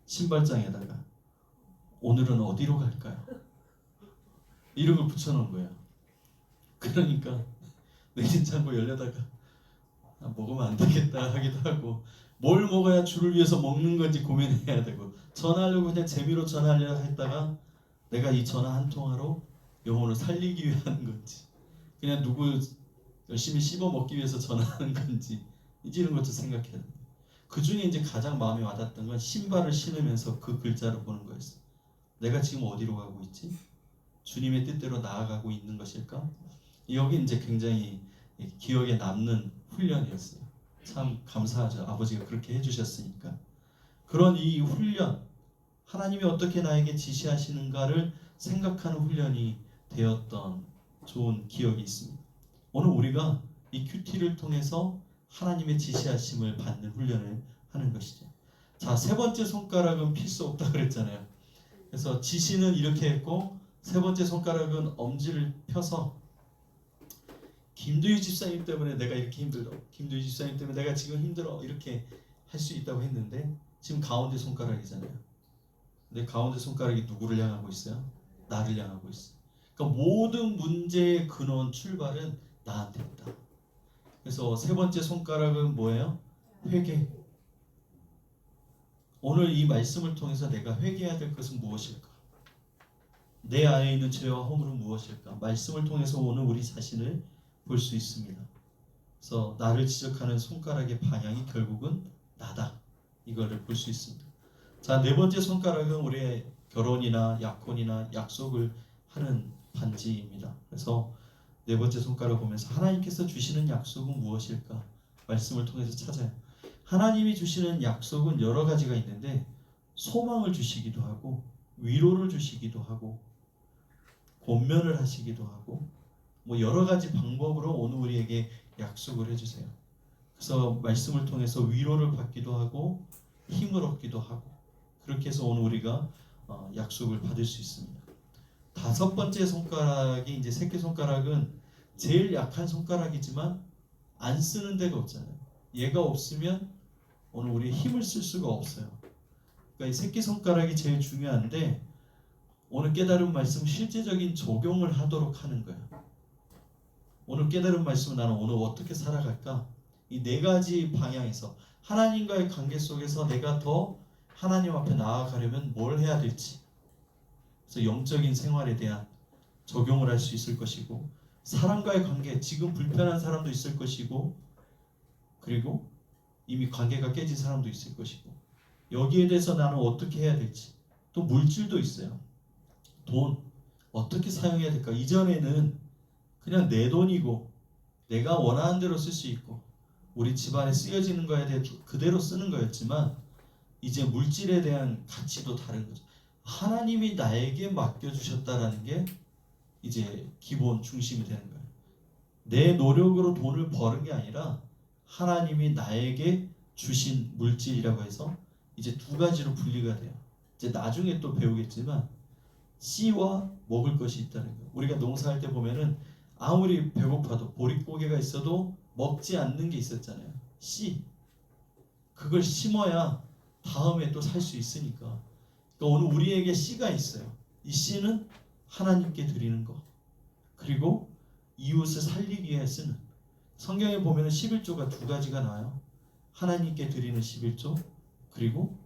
신발장에다가 오늘은 어디로 갈까요? 이런 걸 붙여놓은 거예요. 그러니까 냉장고 열려다가 먹으면 안 되겠다 하기도 하고 뭘 먹어야 주를 위해서 먹는 건지 고민해야 되고 전화하려고 그냥 재미로 전화하려고 했다가 내가 이 전화 한 통화로 영혼을 살리기 위해 하는 건지 그냥 누구 열심히 씹어 먹기 위해서 전화하는 건지 이런 것도 생각해야 됩니다. 그 중에 이제 가장 마음에 와닿았던 건 신발을 신으면서 그 글자를 보는 거였어요. 내가 지금 어디로 가고 있지? 주님의 뜻대로 나아가고 있는 것일까? 여기 이제 굉장히 기억에 남는 훈련이었어요. 참 감사하죠. 아버지가 그렇게 해주셨으니까. 그런 이 훈련, 하나님이 어떻게 나에게 지시하시는가를 생각하는 훈련이 되었던 좋은 기억이 있습니다. 오늘 우리가 이 큐티를 통해서 하나님의 지시하심을 받는 훈련을 하는 것이죠. 자, 세 번째 손가락은 필수 없다 그랬잖아요. 그래서 지시는 이렇게 했고 세 번째 손가락은 엄지를 펴서 김두희 집사님 때문에 내가 이렇게 힘들어. 김두희 집사님 때문에 내가 지금 힘들어. 이렇게 할 수 있다고 했는데 지금 가운데 손가락이잖아요. 근데 가운데 손가락이 누구를 향하고 있어요? 나를 향하고 있어요. 그러니까 모든 문제의 근원 출발은 나한테 있다. 그래서 세 번째 손가락은 뭐예요? 회개. 오늘 이 말씀을 통해서 내가 회개해야 될 것은 무엇일까? 내 안에 있는 죄와 허물은 무엇일까? 말씀을 통해서 오늘 우리 자신을 볼 수 있습니다. 그래서 나를 지적하는 손가락의 방향이 결국은 나다. 이거를 볼 수 있습니다. 자, 네 번째 손가락은 우리의 결혼이나 약혼이나 약속을 하는 반지입니다. 그래서 네 번째 손가락을 보면서 하나님께서 주시는 약속은 무엇일까? 말씀을 통해서 찾아요. 하나님이 주시는 약속은 여러 가지가 있는데 소망을 주시기도 하고 위로를 주시기도 하고 권면을 하시기도 하고 뭐 여러 가지 방법으로 오늘 우리에게 약속을 해주세요. 그래서 말씀을 통해서 위로를 받기도 하고 힘을 얻기도 하고 그렇게 해서 오늘 우리가 약속을 받을 수 있습니다. 다섯 번째 손가락이 이제 새끼손가락은 제일 약한 손가락이지만 안 쓰는 데가 없잖아요. 얘가 없으면 오늘 우리 힘을 쓸 수가 없어요. 그러니까 이 새끼손가락이 제일 중요한데 오늘 깨달은 말씀 실제적인 적용을 하도록 하는 거예요. 오늘 깨달은 말씀은 나는 오늘 어떻게 살아갈까? 이 네 가지 방향에서 하나님과의 관계 속에서 내가 더 하나님 앞에 나아가려면 뭘 해야 될지 그래서 영적인 생활에 대한 적용을 할 수 있을 것이고 사람과의 관계 지금 불편한 사람도 있을 것이고 그리고 이미 관계가 깨진 사람도 있을 것이고 여기에 대해서 나는 어떻게 해야 될지 또 물질도 있어요. 돈 어떻게 사용해야 될까? 이전에는 그냥 내 돈이고 내가 원하는 대로 쓸 수 있고 우리 집안에 쓰여지는 거에 대해 그대로 쓰는 거였지만 이제 물질에 대한 가치도 다른 거죠. 하나님이 나에게 맡겨주셨다라는 게 이제 기본 중심이 되는 거예요. 내 노력으로 돈을 버는 게 아니라 하나님이 나에게 주신 물질이라고 해서 이제 두 가지로 분리가 돼요. 이제 나중에 또 배우겠지만 씨와 먹을 것이 있다는 거예요. 우리가 농사할 때 보면은 아무리 배고파도 보릿고개가 있어도 먹지 않는 게 있었잖아요. 씨. 그걸 심어야 다음에 또 살 수 있으니까. 그러니까 오늘 우리에게 씨가 있어요. 이 씨는 하나님께 드리는 거. 그리고 이웃을 살리기 위해 쓰는. 성경에 보면은 11조가 두 가지가 나와요. 하나님께 드리는 11조 그리고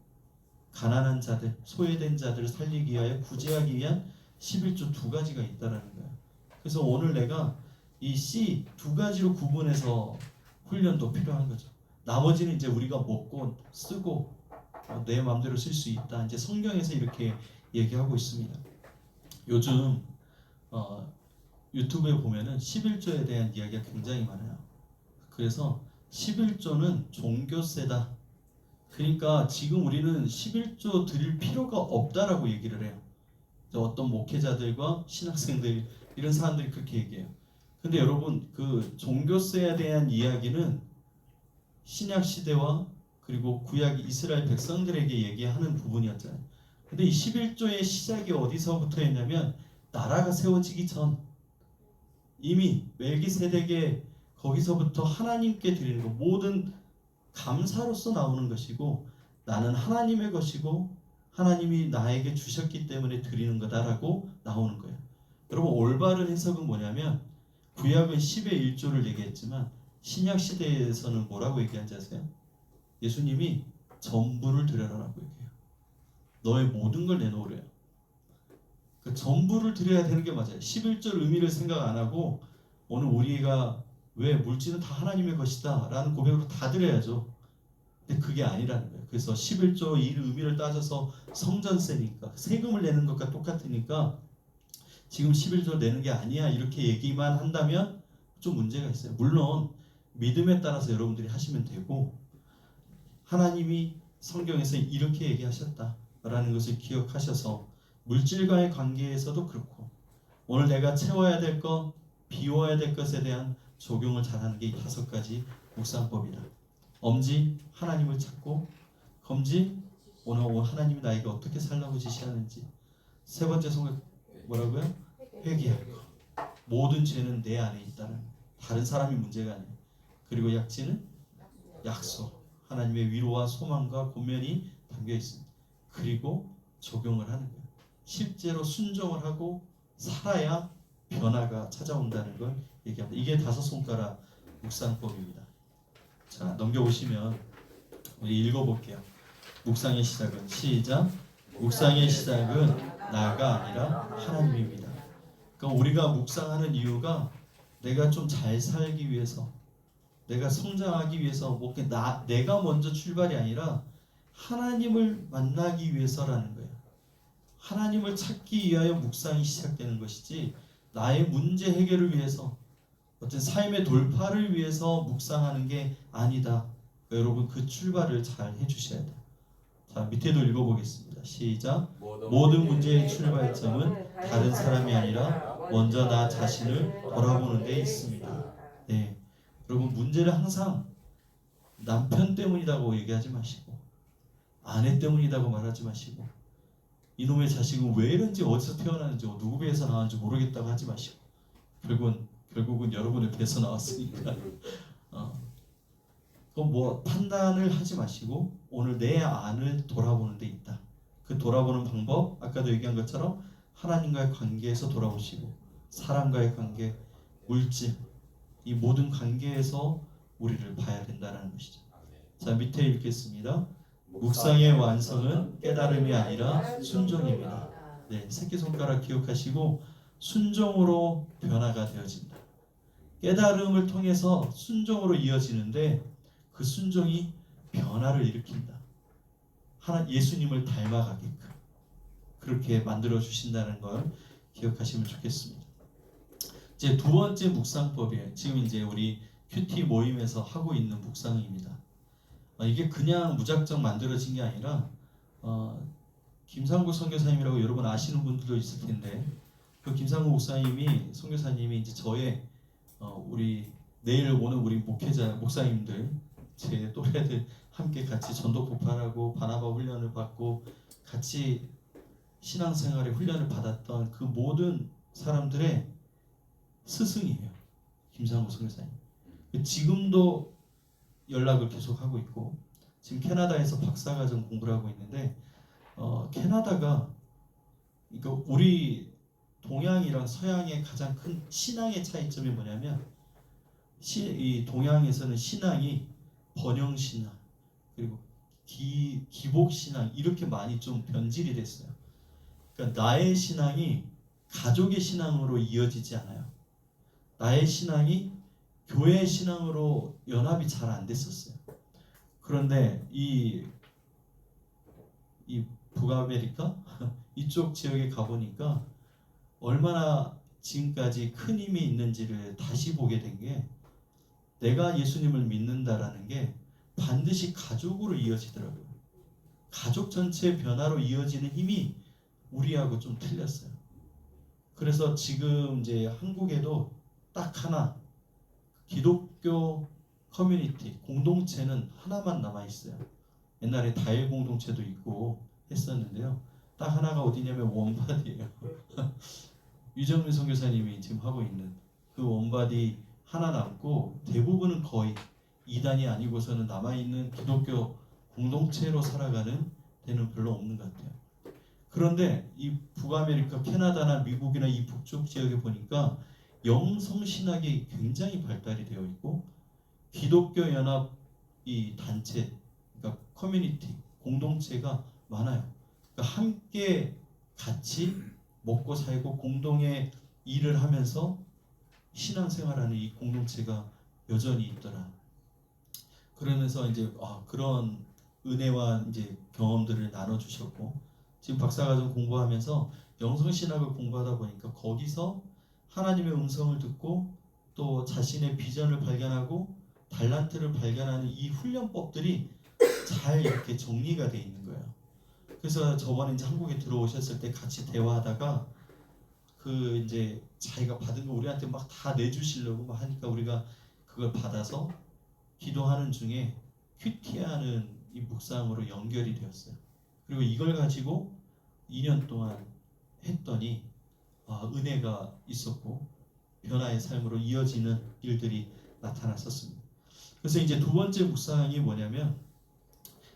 가난한 자들, 소외된 자들을 살리기 위하여 구제하기 위한 11조 두 가지가 있다라는 거예요. 그래서 오늘 내가 이 C 두 가지로 구분해서 훈련도 필요한 거죠. 나머지는 이제 우리가 먹고 쓰고 내 마음대로 쓸 수 있다. 이제 성경에서 이렇게 얘기하고 있습니다. 요즘 유튜브에 보면은 11조에 대한 이야기가 굉장히 많아요. 그래서 11조는 종교세다. 그러니까 지금 우리는 11조 드릴 필요가 없다라고 얘기를 해요. 어떤 목회자들과 신학생들 이런 사람들이 그렇게 얘기해요. 근데 여러분 그 종교세에 대한 이야기는 신약 시대와 그리고 구약 이스라엘 백성들에게 얘기하는 부분이었잖아요. 근데 이 11조의 시작이 어디서부터 했냐면 나라가 세워지기 전 이미 멜기세덱의 거기서부터 하나님께 드리는 것 모든 감사로서 나오는 것이고 나는 하나님의 것이고 하나님이 나에게 주셨기 때문에 드리는 거다라고 나오는 거예요. 여러분 올바른 해석은 뭐냐면 구약은 10의 1조를 얘기했지만 신약 시대에서는 뭐라고 얘기하는지 아세요? 예수님이 전부를 드려라라고 얘기해요. 너의 모든 걸 내놓으래요. 그 전부를 드려야 되는 게 맞아요. 11절 의미를 생각 안 하고 오늘 우리가 왜 물질은 다 하나님의 것이다 라는 고백으로 다 드려야죠. 근데 그게 아니라는 거예요. 그래서 11조 이 의미를 따져서 성전세니까 세금을 내는 것과 똑같으니까 지금 11조 내는 게 아니야 이렇게 얘기만 한다면 좀 문제가 있어요. 물론 믿음에 따라서 여러분들이 하시면 되고 하나님이 성경에서 이렇게 얘기하셨다라는 것을 기억하셔서 물질과의 관계에서도 그렇고 오늘 내가 채워야 될 것, 비워야 될 것에 대한 적용을 잘하는 게 이 5가지 묵상법이다. 엄지 하나님을 찾고 검지 오늘 하나님이 나에게 어떻게 살라고 지시하는지 세 번째 성경 뭐라고요? 회개할 것. 모든 죄는 내 안에 있다는 다른 사람이 문제가 아니에요. 그리고 약지는 약속 하나님의 위로와 소망과 권면이 담겨 있습니다. 그리고 적용을 하는 거예요. 실제로 순종을 하고 살아야 변화가 찾아온다는 걸 얘기합니다. 이게 5손가락 묵상법입니다. 자 넘겨보시면 우리 읽어볼게요. 묵상의 시작은 시작. 묵상의 시작은 나가 아니라 하나님입니다. 그러니까 우리가 묵상하는 이유가 내가 좀 잘 살기 위해서 내가 성장하기 위해서 뭐 내가 먼저 출발이 아니라 하나님을 만나기 위해서라는 거예요. 하나님을 찾기 위하여 묵상이 시작되는 것이지 나의 문제 해결을 위해서 어떤 삶의 돌파를 위해서 묵상하는 게 아니다. 여러분 그 출발을 잘 해주셔야 돼요. 자 밑에도 읽어보겠습니다. 시작. 모든 문제의 출발점은 다른 사람이 아니라 먼저 나 자신을 돌아보는 데 있습니다. 네, 여러분 문제를 항상 남편 때문이라고 얘기하지 마시고 아내 때문이라고 말하지 마시고 이놈의 자식은 왜 이런지 어디서 태어났는지 누구 배에서 나왔는지 모르겠다고 하지 마시고 결국은 여러분의 배에서 나왔으니까 그럼 뭐 판단을 하지 마시고 오늘 내 안을 돌아보는 데 있다. 그 돌아보는 방법 아까도 얘기한 것처럼 하나님과의 관계에서 돌아보시고 사람과의 관계, 물질 이 모든 관계에서 우리를 봐야 된다는 것이죠. 자 밑에 읽겠습니다. 묵상의 완성은 깨달음이 아니라 순종입니다. 네, 새끼손가락 기억하시고 순종으로 변화가 되어진다. 깨달음을 통해서 순종으로 이어지는데 그 순종이 변화를 일으킨다. 예수님을 닮아가게끔 그렇게 만들어 주신다는 걸 기억하시면 좋겠습니다. 이제 2번째 묵상법이에요. 지금 이제 우리 큐티 모임에서 하고 있는 묵상입니다. 이게 그냥 무작정 만들어진 게 아니라 김상국 선교사님이라고 여러분 아시는 분들도 있을 텐데 그 김상국 목사님이 선교사님이 이제 저의 우리 내일 오는 우리 목사님들 제 또래들 함께 같이 전도 폭발하고 바나바 훈련을 받고 같이 신앙생활의 훈련을 받았던 그 모든 사람들의 스승이에요. 김상국 선교사님. 지금도 연락을 계속하고 있고 지금 캐나다에서 박사과정 공부를 하고 있는데 캐나다가 그러니까 우리 동양이랑 서양의 가장 큰 신앙의 차이점이 뭐냐면 이 동양에서는 신앙이 번영신앙 그리고 기복신앙 이렇게 많이 좀 변질이 됐어요. 그러니까 나의 신앙이 가족의 신앙으로 이어지지 않아요. 나의 신앙이 교회 신앙으로 연합이 잘 안 됐었어요. 그런데 이 북아메리카 이쪽 지역에 가보니까 얼마나 지금까지 큰 힘이 있는지를 다시 보게 된 게, 내가 예수님을 믿는다라는 게 반드시 가족으로 이어지더라고요. 가족 전체의 변화로 이어지는 힘이 우리하고 좀 틀렸어요. 그래서 지금 이제 한국에도 딱 하나, 기독교 커뮤니티 공동체는 하나만 남아 있어요. 옛날에 다일 공동체도 있고 했었는데요. 딱 하나가 어디냐면 원바디예요. 유정민 선교사님이 지금 하고 있는 그 원바디 하나 남고, 대부분은 거의 이단이 아니고서는 남아있는 기독교 공동체로 살아가는 데는 별로 없는 것 같아요. 그런데 이 북아메리카, 캐나다나 미국이나 이 북쪽 지역에 보니까 영성신학이 굉장히 발달이 되어 있고, 기독교 연합 이 단체, 그러니까 커뮤니티, 공동체가 많아요. 그러니까 함께 같이 먹고 살고 공동의 일을 하면서 신앙생활하는 이 공동체가 여전히 있더라. 그러면서 이제 그런 은혜와 이제 경험들을 나눠주셨고, 지금 박사과정 공부하면서 영성신학을 공부하다 보니까 거기서 하나님의 음성을 듣고 또 자신의 비전을 발견하고 달란트를 발견하는 이 훈련법들이 잘 이렇게 정리가 돼 있는 거예요. 그래서 저번에 이제 한국에 들어오셨을 때 같이 대화하다가 그 이제 자기가 받은 거 우리한테 막 다 내주시려고 막 하니까 우리가 그걸 받아서 기도하는 중에 큐티하는 이 묵상으로 연결이 되었어요. 그리고 이걸 가지고 2년 동안 했더니 은혜가 있었고 변화의 삶으로 이어지는 일들이 나타났었습니다. 그래서 이제 두 번째 묵상이 뭐냐면,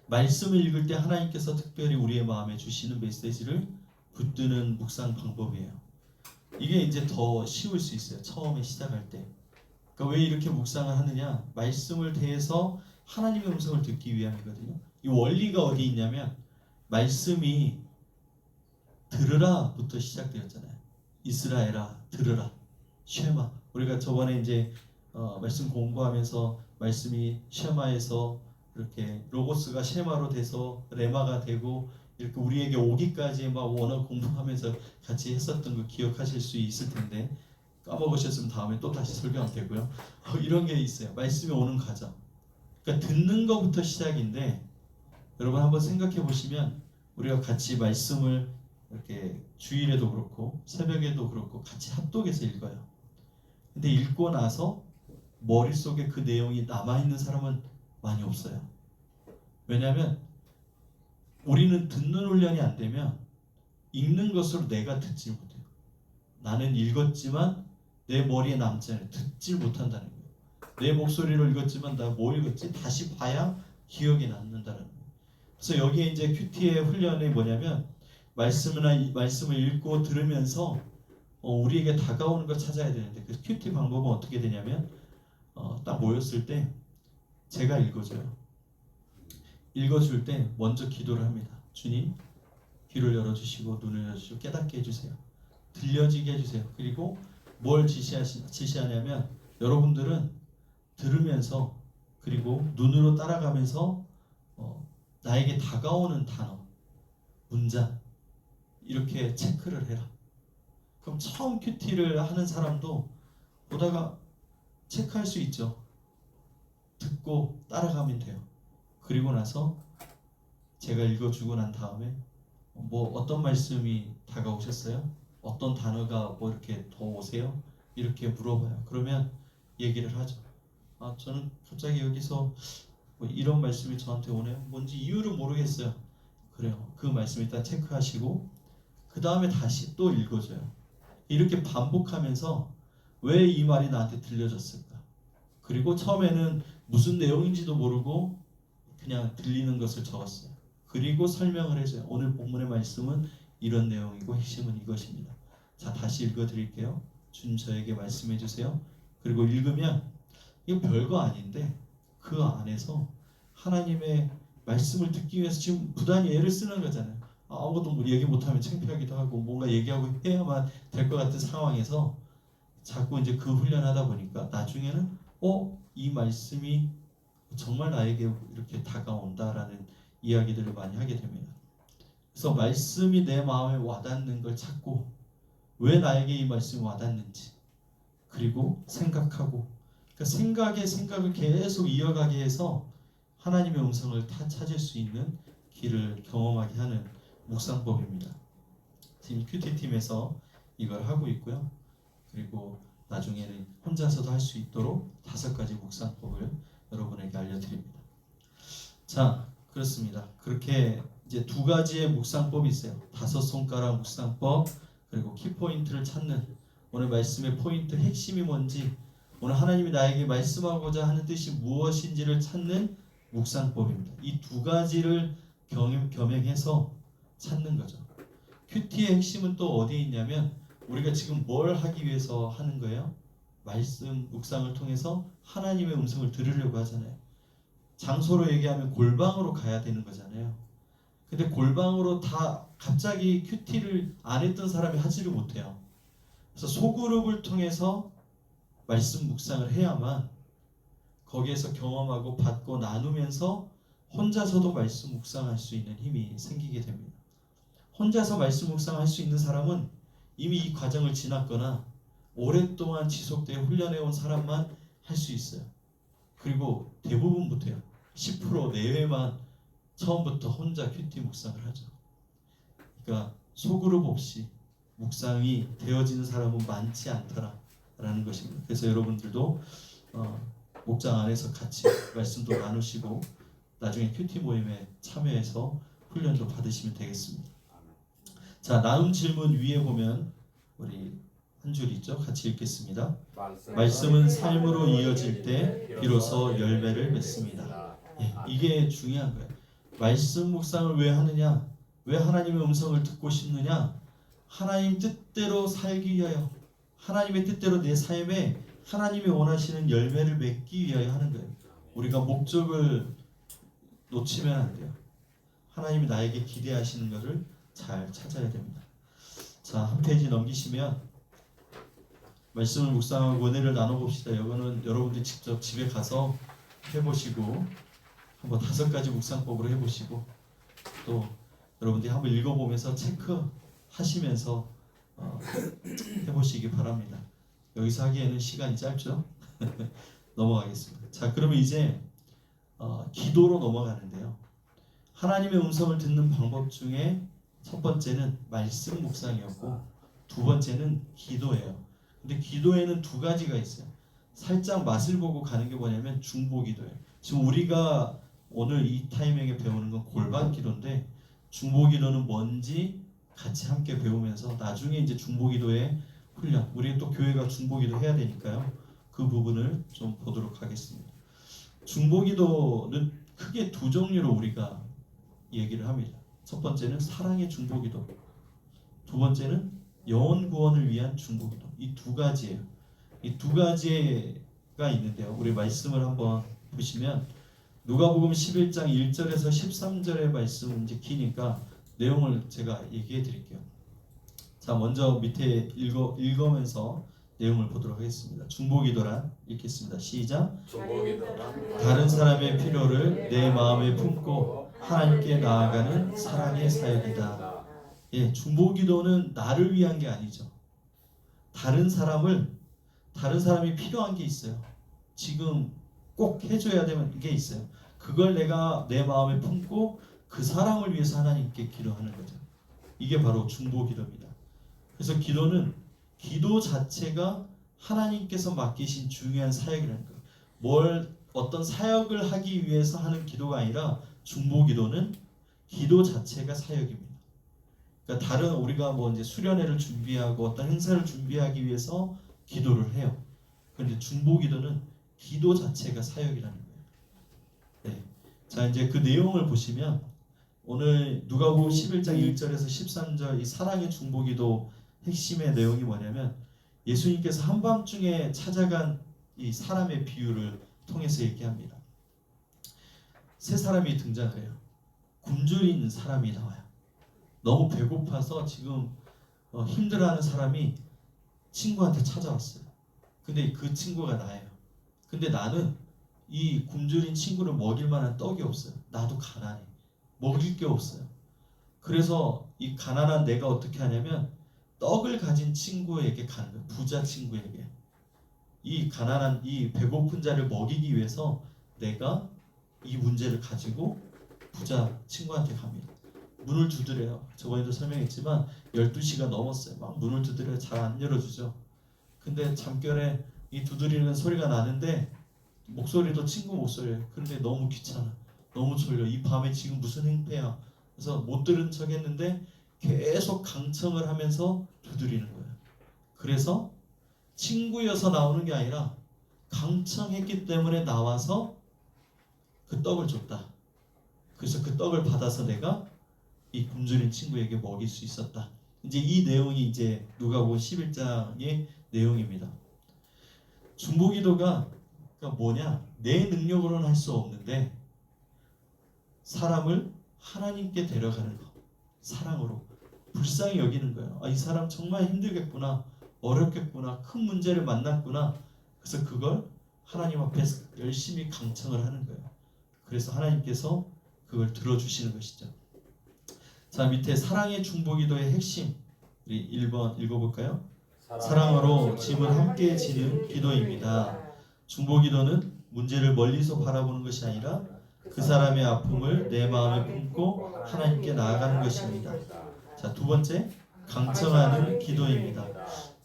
말씀을 읽을 때 하나님께서 특별히 우리의 마음에 주시는 메시지를 붙드는 묵상 방법이에요. 이게 이제 더 쉬울 수 있어요. 처음에 시작할 때. 그러니까 왜 이렇게 묵상을 하느냐? 말씀을 대해서 하나님의 음성을 듣기 위함이거든요. 이 원리가 어디 있냐면, 말씀이 들으라부터 시작되었잖아요. 이스라엘아 들으라. 쉐마. 우리가 저번에 이제 말씀 공부하면서 말씀이 쉐마에서 이렇게 로고스가 쉐마로 돼서 레마가 되고 이렇게 우리에게 오기까지 막 원어 공부하면서 같이 했었던 거 기억하실 수 있을 텐데, 까먹으셨으면 다음에 또 다시 설교하면 되고요. 이런 게 있어요. 말씀이 오는 과정. 그러니까 듣는 것부터 시작인데, 여러분 한번 생각해 보시면 우리가 같이 말씀을 이렇게 주일에도 그렇고 새벽에도 그렇고 같이 합독해서 읽어요. 근데 읽고 나서 머릿속에 그 내용이 남아있는 사람은 많이 없어요. 왜냐하면 우리는 듣는 훈련이 안 되면 읽는 것으로 내가 듣지 못해요. 나는 읽었지만 내 머리에 남지 않아요. 듣질 못한다는 거예요. 내 목소리로 읽었지만 나 뭐 읽었지? 다시 봐야 기억이 남는다는 거예요. 그래서 여기에 이제 큐티의 훈련이 뭐냐면, 말씀을 읽고 들으면서 우리에게 다가오는 걸 찾아야 되는데, 그 큐티 방법은 어떻게 되냐면, 딱 모였을 때 제가 읽어줘요. 읽어줄 때 먼저 기도를 합니다. 주님, 귀를 열어주시고 눈을 열어주시고 깨닫게 해주세요. 들려지게 해주세요. 그리고 뭘 지시하냐면, 여러분들은 들으면서 그리고 눈으로 따라가면서 나에게 다가오는 단어, 문장 이렇게 체크를 해라. 그럼 처음 큐티를 하는 사람도 보다가 체크할 수 있죠. 듣고 따라가면 돼요. 그리고 나서 제가 읽어주고 난 다음에 어떤 말씀이 다가오셨어요? 어떤 단어가 이렇게 더 오세요? 이렇게 물어봐요. 그러면 얘기를 하죠. 저는 갑자기 여기서 이런 말씀이 저한테 오네요. 뭔지 이유를 모르겠어요. 그래요. 그 말씀 일단 체크하시고 그 다음에 다시 또 읽어줘요. 이렇게 반복하면서 왜 이 말이 나한테 들려졌을까? 그리고 처음에는 무슨 내용인지도 모르고 그냥 들리는 것을 적었어요. 그리고 설명을 해줘요. 오늘 본문의 말씀은 이런 내용이고 핵심은 이것입니다. 자, 다시 읽어드릴게요. 주님 저에게 말씀해 주세요. 그리고 읽으면 이거 별거 아닌데 그 안에서 하나님의 말씀을 듣기 위해서 지금 부단히 애를 쓰는 거잖아요. 아무것도 얘기 못하면 창피하기도 하고 뭔가 얘기하고 해야만 될 것 같은 상황에서 자꾸 이제 그 훈련하다 보니까 나중에는 이 말씀이 정말 나에게 이렇게 다가온다라는 이야기들을 많이 하게 됩니다. 그래서 말씀이 내 마음에 와닿는 걸 찾고 왜 나에게 이 말씀이 와닿는지, 그리고 생각하고, 그러니까 생각을 계속 이어가게 해서 하나님의 음성을 찾을 수 있는 길을 경험하게 하는 묵상법입니다. 지금 큐티팀에서 이걸 하고 있고요. 그리고 나중에는 혼자서도 할 수 있도록 5가지 묵상법을 여러분에게 알려드립니다. 자, 그렇습니다. 그렇게 이제 2가지의 묵상법이 있어요. 5손가락 묵상법, 그리고 키포인트를 찾는, 오늘 말씀의 포인트 핵심이 뭔지, 오늘 하나님이 나에게 말씀하고자 하는 뜻이 무엇인지를 찾는 묵상법입니다. 이 2가지를 겸행해서 찾는 거죠. 큐티의 핵심은 또 어디에 있냐면, 우리가 지금 뭘 하기 위해서 하는 거예요? 말씀 묵상을 통해서 하나님의 음성을 들으려고 하잖아요. 장소로 얘기하면 골방으로 가야 되는 거잖아요. 근데 골방으로 다 갑자기 큐티를 안 했던 사람이 하지를 못해요. 그래서 소그룹을 통해서 말씀 묵상을 해야만 거기에서 경험하고 받고 나누면서 혼자서도 말씀 묵상할 수 있는 힘이 생기게 됩니다. 혼자서 말씀 묵상할 수 있는 사람은 이미 이 과정을 지났거나 오랫동안 지속되어 훈련해온 사람만 할 수 있어요. 그리고 대부분 못해요. 10% 내외만 처음부터 혼자 큐티 묵상을 하죠. 그러니까 소그룹 없이 묵상이 되어지는 사람은 많지 않더라라는 것입니다. 그래서 여러분들도 목장 안에서 같이 말씀도 나누시고 나중에 큐티 모임에 참여해서 훈련도 받으시면 되겠습니다. 자, 나눔 질문 위에 보면 우리 한 줄 있죠? 같이 읽겠습니다. 말씀은 삶으로 이어질 때 비로소 열매를 맺습니다. 예, 이게 중요한 거예요. 말씀 묵상을 왜 하느냐? 왜 하나님의 음성을 듣고 싶느냐? 하나님 뜻대로 살기 위하여, 하나님의 뜻대로 내 삶에 하나님이 원하시는 열매를 맺기 위하여 하는 거예요. 우리가 목적을 놓치면 안 돼요. 하나님이 나에게 기대하시는 것을 잘 찾아야 됩니다. 자, 한 페이지 넘기시면 말씀을 묵상하고 은혜를 나눠봅시다. 이거는 여러분들이 직접 집에 가서 해보시고 한번 5가지 묵상법으로 해보시고 또 여러분들이 한번 읽어보면서 체크하시면서 해보시기 바랍니다. 여기서 하기에는 시간이 짧죠? 넘어가겠습니다. 자, 그러면 이제 기도로 넘어가는데요. 하나님의 음성을 듣는 방법 중에 첫 번째는 말씀 묵상이었고 2번째는 기도예요. 근데 기도에는 2가지가 있어요. 살짝 맛을 보고 가는 게 뭐냐면 중보기도예요. 지금 우리가 오늘 이 타이밍에 배우는 건 골반 기도인데 중보기도는 뭔지 같이 함께 배우면서 나중에 이제 중보기도의 훈련, 우리 또 교회가 중보기도 해야 되니까요. 그 부분을 좀 보도록 하겠습니다. 중보기도는 크게 2종류로 우리가 얘기를 합니다. 첫 번째는 사랑의 중보기도, 2번째는 영혼 구원을 위한 중보기도. 이 2가지예요. 이 2가지가 있는데요. 우리 말씀을 한번 보시면 누가복음 11장 1절에서 13절의 말씀, 이제 기니까 내용을 제가 얘기해 드릴게요. 자, 먼저 밑에 읽으면서 내용을 보도록 하겠습니다. 중보기도란 읽겠습니다. 시작. 중보기도란 다른 사람의 필요를 내 마음에 품고 하나님께 나아가는 사랑의 사역이다. 예, 중보기도는 나를 위한 게 아니죠. 다른 사람이 필요한 게 있어요. 지금 꼭 해줘야 되는 게 있어요. 그걸 내가 내 마음에 품고 그 사람을 위해서 하나님께 기도하는 거죠. 이게 바로 중보기도입니다. 그래서 기도 자체가 하나님께서 맡기신 중요한 사역이라는 거예요. 어떤 사역을 하기 위해서 하는 기도가 아니라 중보기도는 기도 자체가 사역입니다. 그러니까 다른 우리가 뭐 이제 수련회를 준비하고 어떤 행사를 준비하기 위해서 기도를 해요. 그런데 중보기도는 기도 자체가 사역이라는 거예요. 네. 자, 이제 그 내용을 보시면 오늘 누가복음 11장 1절에서 13절 이 사랑의 중보기도 핵심의 내용이 뭐냐면 예수님께서 한밤중에 찾아간 이 사람의 비유를 통해서 얘기합니다. 3사람이 등장을 해요. 굶주린 사람이 나와요. 너무 배고파서 지금 힘들어하는 사람이 친구한테 찾아왔어요. 근데 그 친구가 나예요. 근데 나는 이 굶주린 친구를 먹일 만한 떡이 없어요. 나도 가난해. 먹일 게 없어요. 그래서 이 가난한 내가 어떻게 하냐면 떡을 가진 친구에게 가는 거예요. 부자 친구에게. 이 가난한 이 배고픈 자를 먹이기 위해서 내가 이 문제를 가지고 부자 친구한테 갑니다. 문을 두드려요. 저번에도 설명했지만 12시가 넘었어요. 막 문을 두드려요. 잘 안 열어주죠. 근데 잠결에 이 두드리는 소리가 나는데 목소리도 친구 목소리예요. 그런데 너무 귀찮아. 너무 졸려. 이 밤에 지금 무슨 행패야. 그래서 못 들은 척 했는데 계속 강청을 하면서 두드리는 거예요. 그래서 친구여서 나오는 게 아니라 강청했기 때문에 나와서 그 떡을 줬다. 그래서 그 떡을 받아서 내가 이 굶주린 친구에게 먹일 수 있었다. 이제 이 내용이 이제 누가복음 11장의 내용입니다. 중보기도가 그러니까 뭐냐? 내 능력으로는 할 수 없는데 사람을 하나님께 데려가는 거. 사랑으로 불쌍히 여기는 거예요. 아, 이 사람 정말 힘들겠구나. 어렵겠구나. 큰 문제를 만났구나. 그래서 그걸 하나님 앞에서 열심히 강청을 하는 거예요. 그래서 하나님께서 그걸 들어주시는 것이죠. 자, 밑에 사랑의 중보기도의 핵심 우리 1번 읽어볼까요? 사랑으로 짐을 함께 지는 기도입니다. 중보기도는 문제를 멀리서 바라보는 것이 아니라 그 사람의 아픔을 내 마음에 품고 하나님께 나아가는 것입니다. 자, 두 번째, 강청하는 기도입니다.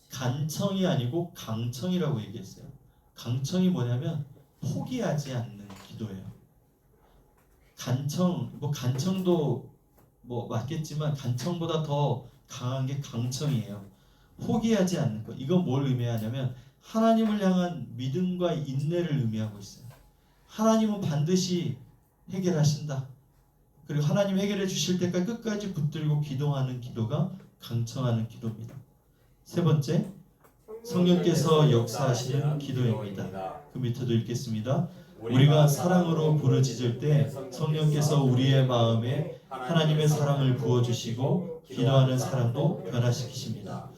간청이 아니고 강청이라고 얘기했어요. 강청이 뭐냐면 포기하지 않는 기도예요. 간청도 맞겠지만 간청보다 더 강한 게 강청이에요. 포기하지 않는 것. 이건 뭘 의미하냐면 하나님을 향한 믿음과 인내를 의미하고 있어요. 하나님은 반드시 해결하신다. 그리고 하나님 해결해 주실 때까지 끝까지 붙들고 기도하는 기도가 강청하는 기도입니다. 세 번째, 성령께서 역사하시는 기도입니다. 그 밑에도 읽겠습니다. 우리가 사랑으로 부르짖을 때 성령께서 우리의 마음에 하나님의 사랑을 부어주시고 기도하는 사람도 변화시키십니다.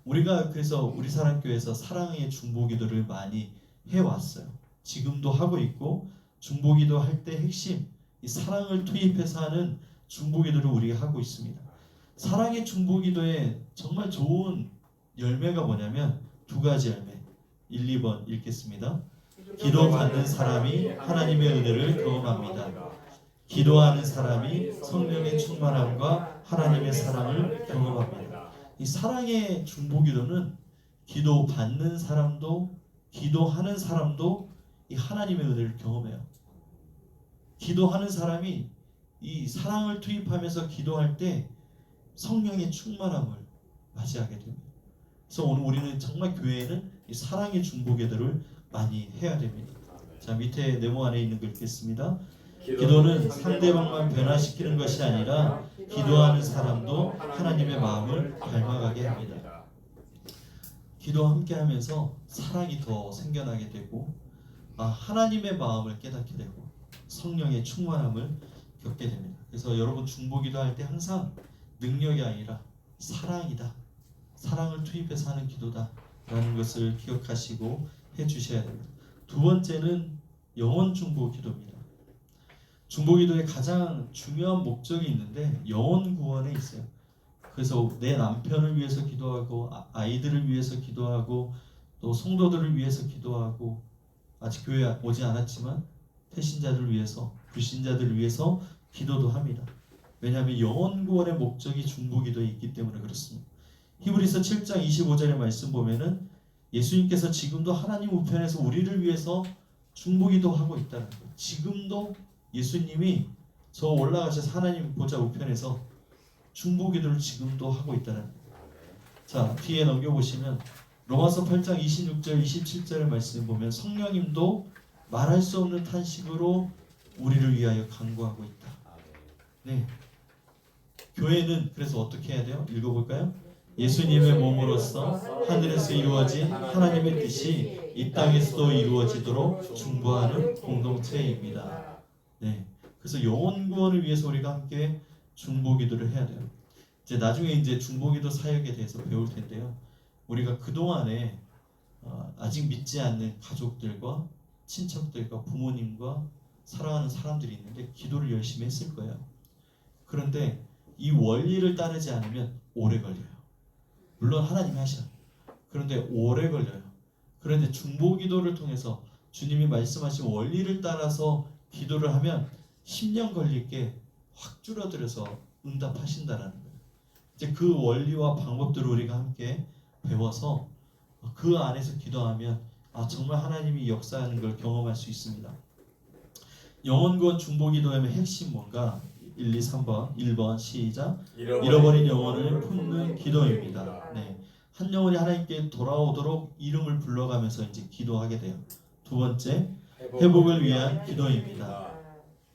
우리가 그래서 우리 사랑교회에서 사랑의 중보기도를 많이 해왔어요. 지금도 하고 있고 중보기도 할 때 핵심 이 사랑을 투입해서 하는 중보기도를 우리가 하고 있습니다. 사랑의 중보기도에 정말 좋은 열매가 뭐냐면 두 가지 열매. 1, 2번 읽겠습니다. 기도받는 사람이 하나님의 은혜를 경험합니다. 기도하는 사람이 성령의 충만함과 하나님의 사랑을 경험합니다. 이 사랑의 중보기도는 기도받는 사람도 기도하는 사람도 이 하나님의 은혜를 경험해요. 기도하는 사람이 이 사랑을 투입하면서 기도할 때 성령의 충만함을 맞이하게 됩니다. 그래서 오늘 우리는 정말 교회에는 이 사랑의 중보기도를 많이 해야 됩니다. 자, 밑에 네모 안에 있는 거 읽겠습니다. 기도는 상대방만 변화시키는 것이 아니라 기도하는 사람도 하나님의 마음을 닮아가게 합니다. 기도와 함께 하면서 사랑이 더 생겨나게 되고 하나님의 마음을 깨닫게 되고 성령의 충만함을 겪게 됩니다. 그래서 여러분 중보기도 할 때 항상 능력이 아니라 사랑이다. 사랑을 투입해서 하는 기도다 라는 것을 기억하시고 해주셔야 됩니다. 두 번째는 영혼 중보 기도입니다. 중보 기도의 가장 중요한 목적이 있는데 영혼 구원에 있어요. 그래서 내 남편을 위해서 기도하고 아이들을 위해서 기도하고 또 성도들을 위해서 기도하고 아직 교회에 오지 않았지만 태신자들을 위해서 불신자들을 위해서 기도도 합니다. 왜냐하면 영혼 구원의 목적이 중보 기도에 있기 때문에 그렇습니다. 히브리서 7장 25절의 말씀 보면은 예수님께서 지금도 하나님 우편에서 우리를 위해서 중보기도 하고 있다는 거예요. 지금도 예수님이 저 올라가셔서 하나님 보좌 우편에서 중보기도를 지금도 하고 있다는 거예요. 자, 뒤에 넘겨보시면 로마서 8장 26절 27절의 말씀 보면 성령님도 말할 수 없는 탄식으로 우리를 위하여 간구하고 있다. 네. 교회는 그래서 어떻게 해야 돼요? 읽어볼까요? 예수님의 몸으로서 하늘에서 이루어진 하나님의 뜻이 이 땅에서도 이루어지도록 중보하는 공동체입니다. 네, 그래서 영혼 구원을 위해서 우리가 함께 중보기도를 해야 돼요. 이제 나중에 이제 중보기도 사역에 대해서 배울 텐데요. 우리가 그 동안에 아직 믿지 않는 가족들과 친척들과 부모님과 사랑하는 사람들이 있는데 기도를 열심히 했을 거예요. 그런데 이 원리를 따르지 않으면 오래 걸려요. 물론 하나님이 하셔요. 그런데 오래 걸려요. 그런데 중보기도를 통해서 주님이 말씀하신 원리를 따라서 기도를 하면 10년 걸릴 게 확 줄어들어서 응답하신다라는 거예요. 이제 그 원리와 방법들을 우리가 함께 배워서 그 안에서 기도하면 정말 하나님이 역사하는 걸 경험할 수 있습니다. 영혼구원 중보기도의 핵심 뭔가? 1, 2, 3번 1번 시작. 잃어버린 영혼을 품는 기도입니다. 네. 한 영혼이 하나님께 돌아오도록 이름을 불러가면서 이제 기도하게 돼요. 두 번째, 회복을 위한 기도입니다.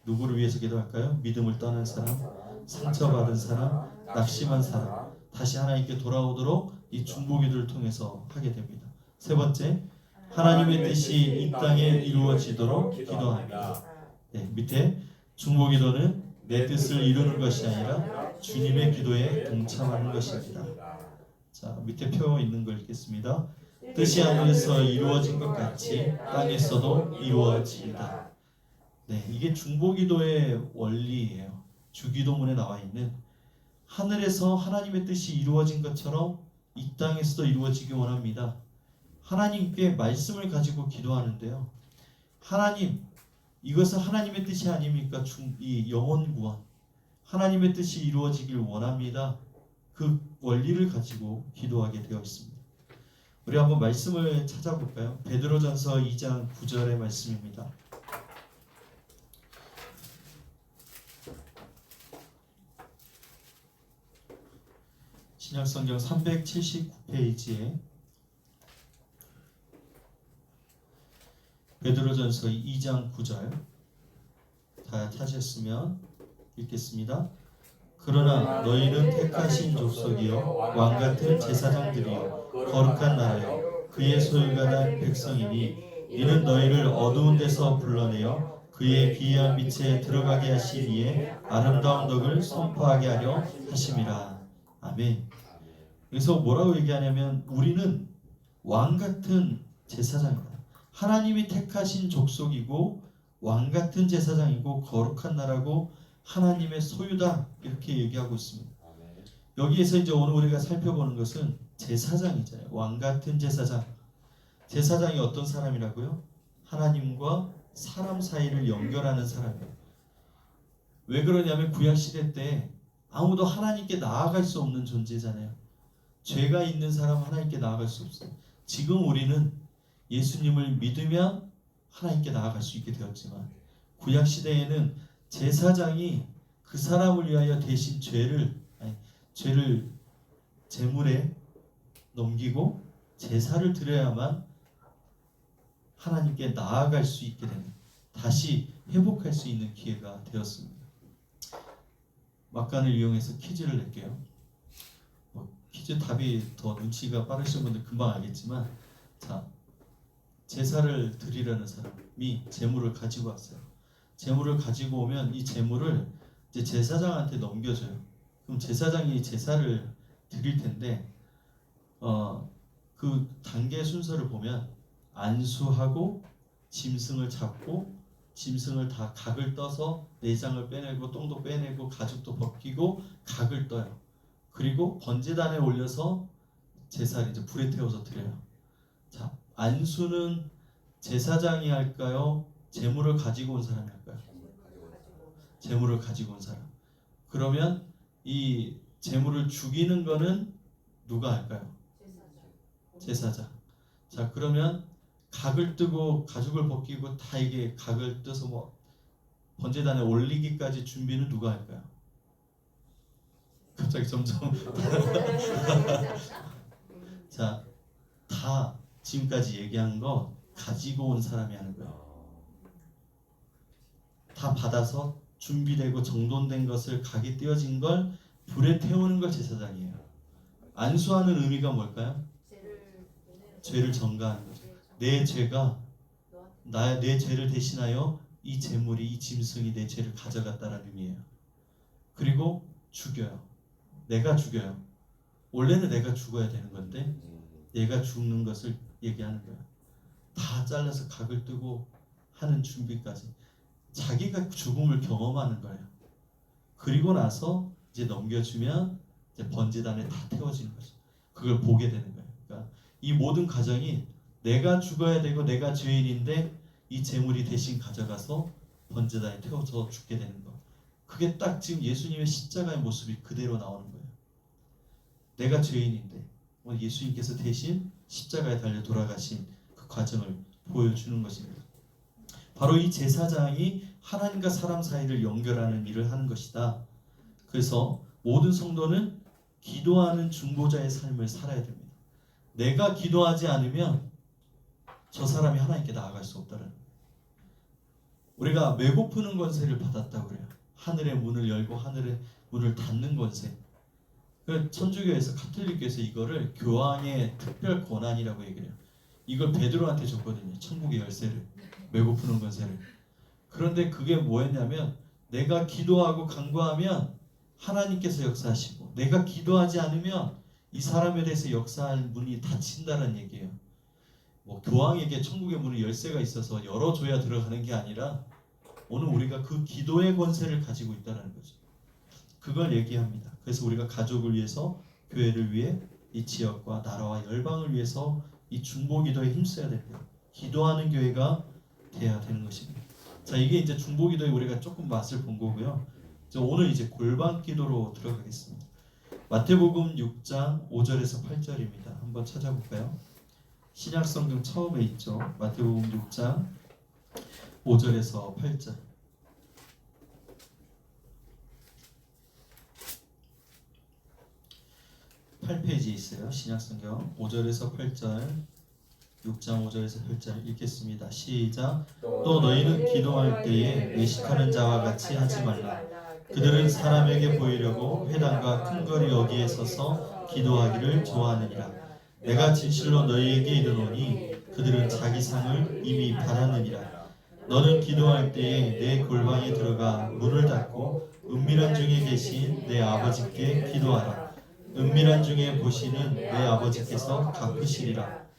누구를 위해서 기도할까요? 믿음을 떠난 사람, 상처받은 사람, 낙심한 사람, 다시 하나님께 돌아오도록 이 중보기도를 통해서 하게 됩니다. 세 번째, 하나님의 뜻이 이 땅에 이루어지도록 기도합니다. 네, 밑에 중보기도는 내 뜻을 이루는 것이 아니라 주님의 기도에 동참하는 것입니다. 자, 밑에 표 있는 걸 읽겠습니다. 뜻이 하늘에서 이루어진 것 같이 땅에서도 이루어지이다. 네, 이게 중보기도의 원리예요. 주기도문에 나와 있는 하늘에서 하나님의 뜻이 이루어진 것처럼 이 땅에서도 이루어지기 원합니다. 하나님께 말씀을 가지고 기도하는데요. 하나님, 이것은 하나님의 뜻이 아닙니까? 이 영혼 구원, 하나님의 뜻이 이루어지길 원합니다. 그 원리를 가지고 기도하게 되어 있습니다. 우리 한번 말씀을 찾아볼까요? 베드로전서 2장 9절의 말씀입니다. 신약성경 379페이지에 베드로전서 2장 9절 다 찾으셨으면 읽겠습니다. 그러나 너희는 택하신 족속이요 왕같은 제사장들이요 거룩한 나라요 그의 소유가 된 백성이니 이는 너희를 어두운 데서 불러내어 그의 기이한 빛에 들어가게 하신 이의 아름다운 덕을 선포하게 하려 하심이라. 아멘. 그래서 뭐라고 얘기하냐면 우리는 왕같은 제사장이다. 하나님이 택하신 족속이고 왕같은 제사장이고 거룩한 나라고 하나님의 소유다 이렇게 얘기하고 있습니다. 여기에서 이제 오늘 우리가 살펴보는 것은 제사장이잖아요. 왕같은 제사장. 제사장이 어떤 사람이라고요? 하나님과 사람 사이를 연결하는 사람이에요. 왜 그러냐면 구약시대 때 아무도 하나님께 나아갈 수 없는 존재잖아요. 죄가 있는 사람 하나님께 나아갈 수 없어요. 지금 우리는 예수님을 믿으면 하나님께 나아갈 수 있게 되었지만 구약시대에는 제사장이 그 사람을 위하여 대신 죄를 제물에 넘기고 제사를 드려야만 하나님께 나아갈 수 있게 되는, 다시 회복할 수 있는 기회가 되었습니다. 막간을 이용해서 퀴즈를 낼게요. 퀴즈 답이 더 눈치가 빠르신 분들 금방 알겠지만, 자, 제사를 드리려는 사람이 제물을 가지고 왔어요. 제물을 가지고 오면 이 제물을 이제 제사장한테 넘겨줘요. 그럼 제사장이 제사를 드릴 텐데, 그 단계 순서를 보면 안수하고 짐승을 잡고 짐승을 다 각을 떠서 내장을 빼내고 똥도 빼내고 가죽도 벗기고 각을 떠요. 그리고 번제단에 올려서 제사를 이제 불에 태워서 드려요. 자, 안수는 제사장이 할까요? 제물을 가지고 온 사람이 할까요? 제물을 가지고 온 사람. 그러면 이 제물을 죽이는 거는 누가 할까요? 제사장. 자, 그러면 각을 뜨고 가죽을 벗기고 다 이게 각을 떠서 뭐 번제단에 올리기까지 준비는 누가 할까요? 갑자기 점점 자, 다 지금까지 얘기한 거 가지고 온 사람이 하는 거예요. 다 받아서 준비되고 정돈된 것을 각이 띄어진 걸 불에 태우는 걸 제사장이에요. 안수하는 의미가 뭘까요? 죄를 전가하는 거죠. 내 죄가 내 죄를 대신하여 이 제물이, 이 짐승이 내 죄를 가져갔다는 의미예요. 그리고 죽여요. 내가 죽여요. 원래는 내가 죽어야 되는 건데 얘가 죽는 것을 얘기하는 거예요. 다 잘라서 각을 뜨고 하는 준비까지 자기가 죽음을 경험하는 거예요. 그리고 나서 이제 넘겨주면 이제 번제단에 다 태워지는 거죠. 그걸 보게 되는 거예요. 그러니까 이 모든 과정이 내가 죽어야 되고 내가 죄인인데 이 재물이 대신 가져가서 번제단에 태워서 죽게 되는 거. 그게 딱 지금 예수님의 십자가의 모습이 그대로 나오는 거예요. 내가 죄인인데 예수님께서 대신 십자가에 달려 돌아가신 그 과정을 보여주는 것입니다. 바로 이 제사장이 하나님과 사람 사이를 연결하는 일을 하는 것이다. 그래서 모든 성도는 기도하는 중보자의 삶을 살아야 됩니다. 내가 기도하지 않으면 저 사람이 하나님께 나아갈 수 없다는 거예요. 우리가 메고프는 권세를 받았다고 그래요. 하늘의 문을 열고 하늘의 문을 닫는 권세. 천주교에서 카톨릭교에서 이거를 교황의 특별 권한이라고 얘기를 해요. 이걸 베드로한테 줬거든요. 천국의 열쇠를, 메고프는 권세를. 그런데 그게 뭐였냐면 내가 기도하고 간구하면 하나님께서 역사하시고 내가 기도하지 않으면 이 사람에 대해서 역사할 문이 닫힌다는 얘기예요. 뭐 교황에게 천국의 문의 열쇠가 있어서 열어줘야 들어가는 게 아니라 오늘 우리가 그 기도의 권세를 가지고 있다는 거죠. 그걸 얘기합니다. 그래서 우리가 가족을 위해서, 교회를 위해, 이 지역과 나라와 열방을 위해서 이 중보기도에 힘써야 됩니다. 기도하는 교회가 돼야 되는 것입니다. 자, 이게 이제 중보기도에 우리가 조금 맛을 본 거고요. 오늘 이제 골방기도로 들어가겠습니다. 마태복음 6장 5절에서 8절입니다. 한번 찾아볼까요? 신약성경 처음에 있죠. 마태복음 6장 5절에서 8절. 8페이지에 있어요. 신약성경 5절에서 8절. 6장 5절에서 8절 읽겠습니다. 시작. 또 너희는 기도할 때에 외식하는 자와 같이 하지 말라. 그들은 사람에게 보이려고 회당과 큰 거리 어디에 서서 기도하기를 좋아하느니라. 내가 진실로 너희에게 이르노니 그들은 자기 상을 이미 받았느니라. 너는 기도할 때에 내 골방에 들어가 문을 닫고 은밀한 중에 계신 내 아버지께 기도하라. 은밀한 중에 보시는 내 아버지께서 갚으시리라.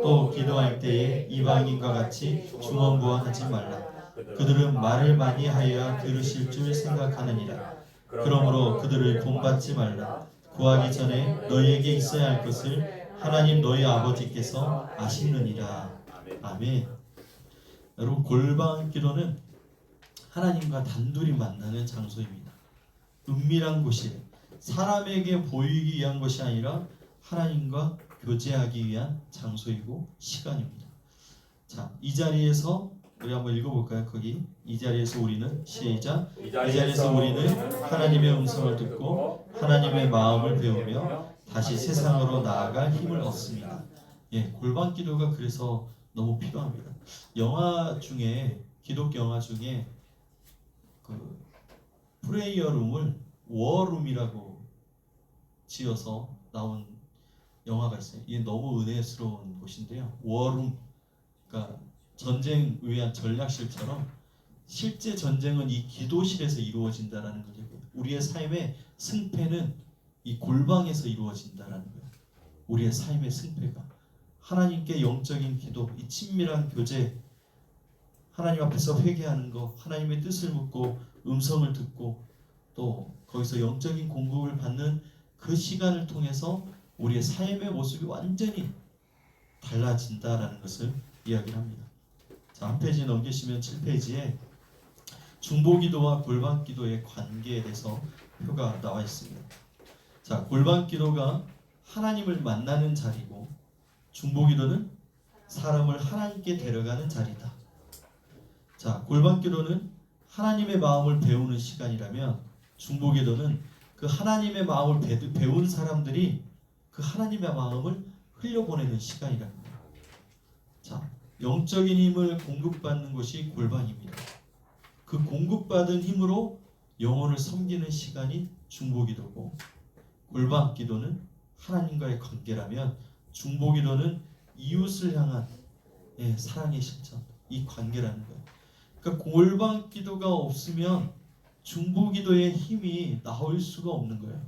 또 기도할 때에 이방인과 같이 중언부언하지 말라. 그들은 말을 많이 하여야 들으실 줄 생각하느니라. 그러므로 그들을 본받지 말라. 구하기 전에 너희에게 있어야 할 것을 하나님 너희 아버지께서 아시느니라. 아멘. 여러분, 골방 기도는 하나님과 단둘이 만나는 장소입니다. 은밀한 곳이에요. 사람에게 보이기 위한 것이 아니라 하나님과 교제하기 위한 장소이고 시간입니다. 자, 이 자리에서 우리 한번 읽어볼까요? 거기 이 자리에서 우리는 시작. 이 자리에서 우리는 하나님의 음성을 듣고 하나님의 마음을 배우며 다시 세상으로 나아갈 힘을 얻습니다. 예, 골방 기도가 그래서 너무 필요합니다. 영화 중에, 기독교 영화 중에 그 프레이어 룸을 워룸이라고 지어서 나온 영화가 있어요. 이게 너무 은혜스러운 곳인데요. 워룸, 그러니까 전쟁 위한 전략실처럼 실제 전쟁은 이 기도실에서 이루어진다라는 거죠. 우리의 삶의 승패는 이 골방에서 이루어진다라는 거예요. 우리의 삶의 승패가 하나님께 영적인 기도, 이 친밀한 교제, 하나님 앞에서 회개하는 거, 하나님의 뜻을 묻고 음성을 듣고 또 거기서 영적인 공급을 받는 그 시간을 통해서 우리의 삶의 모습이 완전히 달라진다라는 것을 이야기를 합니다. 자, 한 페이지 넘기시면 7페이지에 중보기도와 골방기도의 관계에 대해서 표가 나와 있습니다. 자, 골방기도가 하나님을 만나는 자리고 중보기도는 사람을 하나님께 데려가는 자리다. 자, 골방기도는 하나님의 마음을 배우는 시간이라면 중보기도는 그 하나님의 마음을 배운 사람들이 그 하나님의 마음을 흘려보내는 시간이랍니다. 자, 영적인 힘을 공급받는 것이 골방입니다. 그 공급받은 힘으로 영혼을 섬기는 시간이 중보기도고, 골방기도는 하나님과의 관계라면 중보기도는 이웃을 향한 사랑의 실천, 이 관계라는 거예요. 그러니까 골방기도가 없으면 중보기도의 힘이 나올 수가 없는 거예요.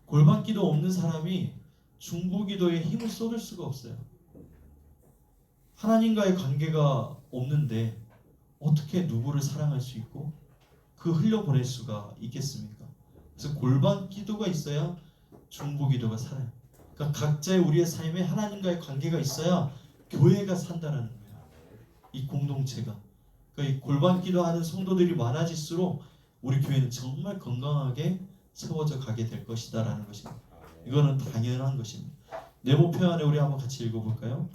골방기도 없는 사람이 중보기도에 힘을 쏟을 수가 없어요. 하나님과의 관계가 없는데 어떻게 누구를 사랑할 수 있고 그 흘려보낼 수가 있겠습니까? 그래서 골방기도가 있어야 중보기도가 살아요. 그러니까 각자의 우리의 삶에 하나님과의 관계가 있어야 교회가 산다라는 거예요. 이 공동체가. 그러니까 이 골반 기도하는 성도들이 많아질수록 우리 교회는 정말 건강하게 세워져 가게 될 것이다라는 것입니다. 이거는 당연한 것입니다. 네모 표현에 우리 한번 같이 읽어볼까요?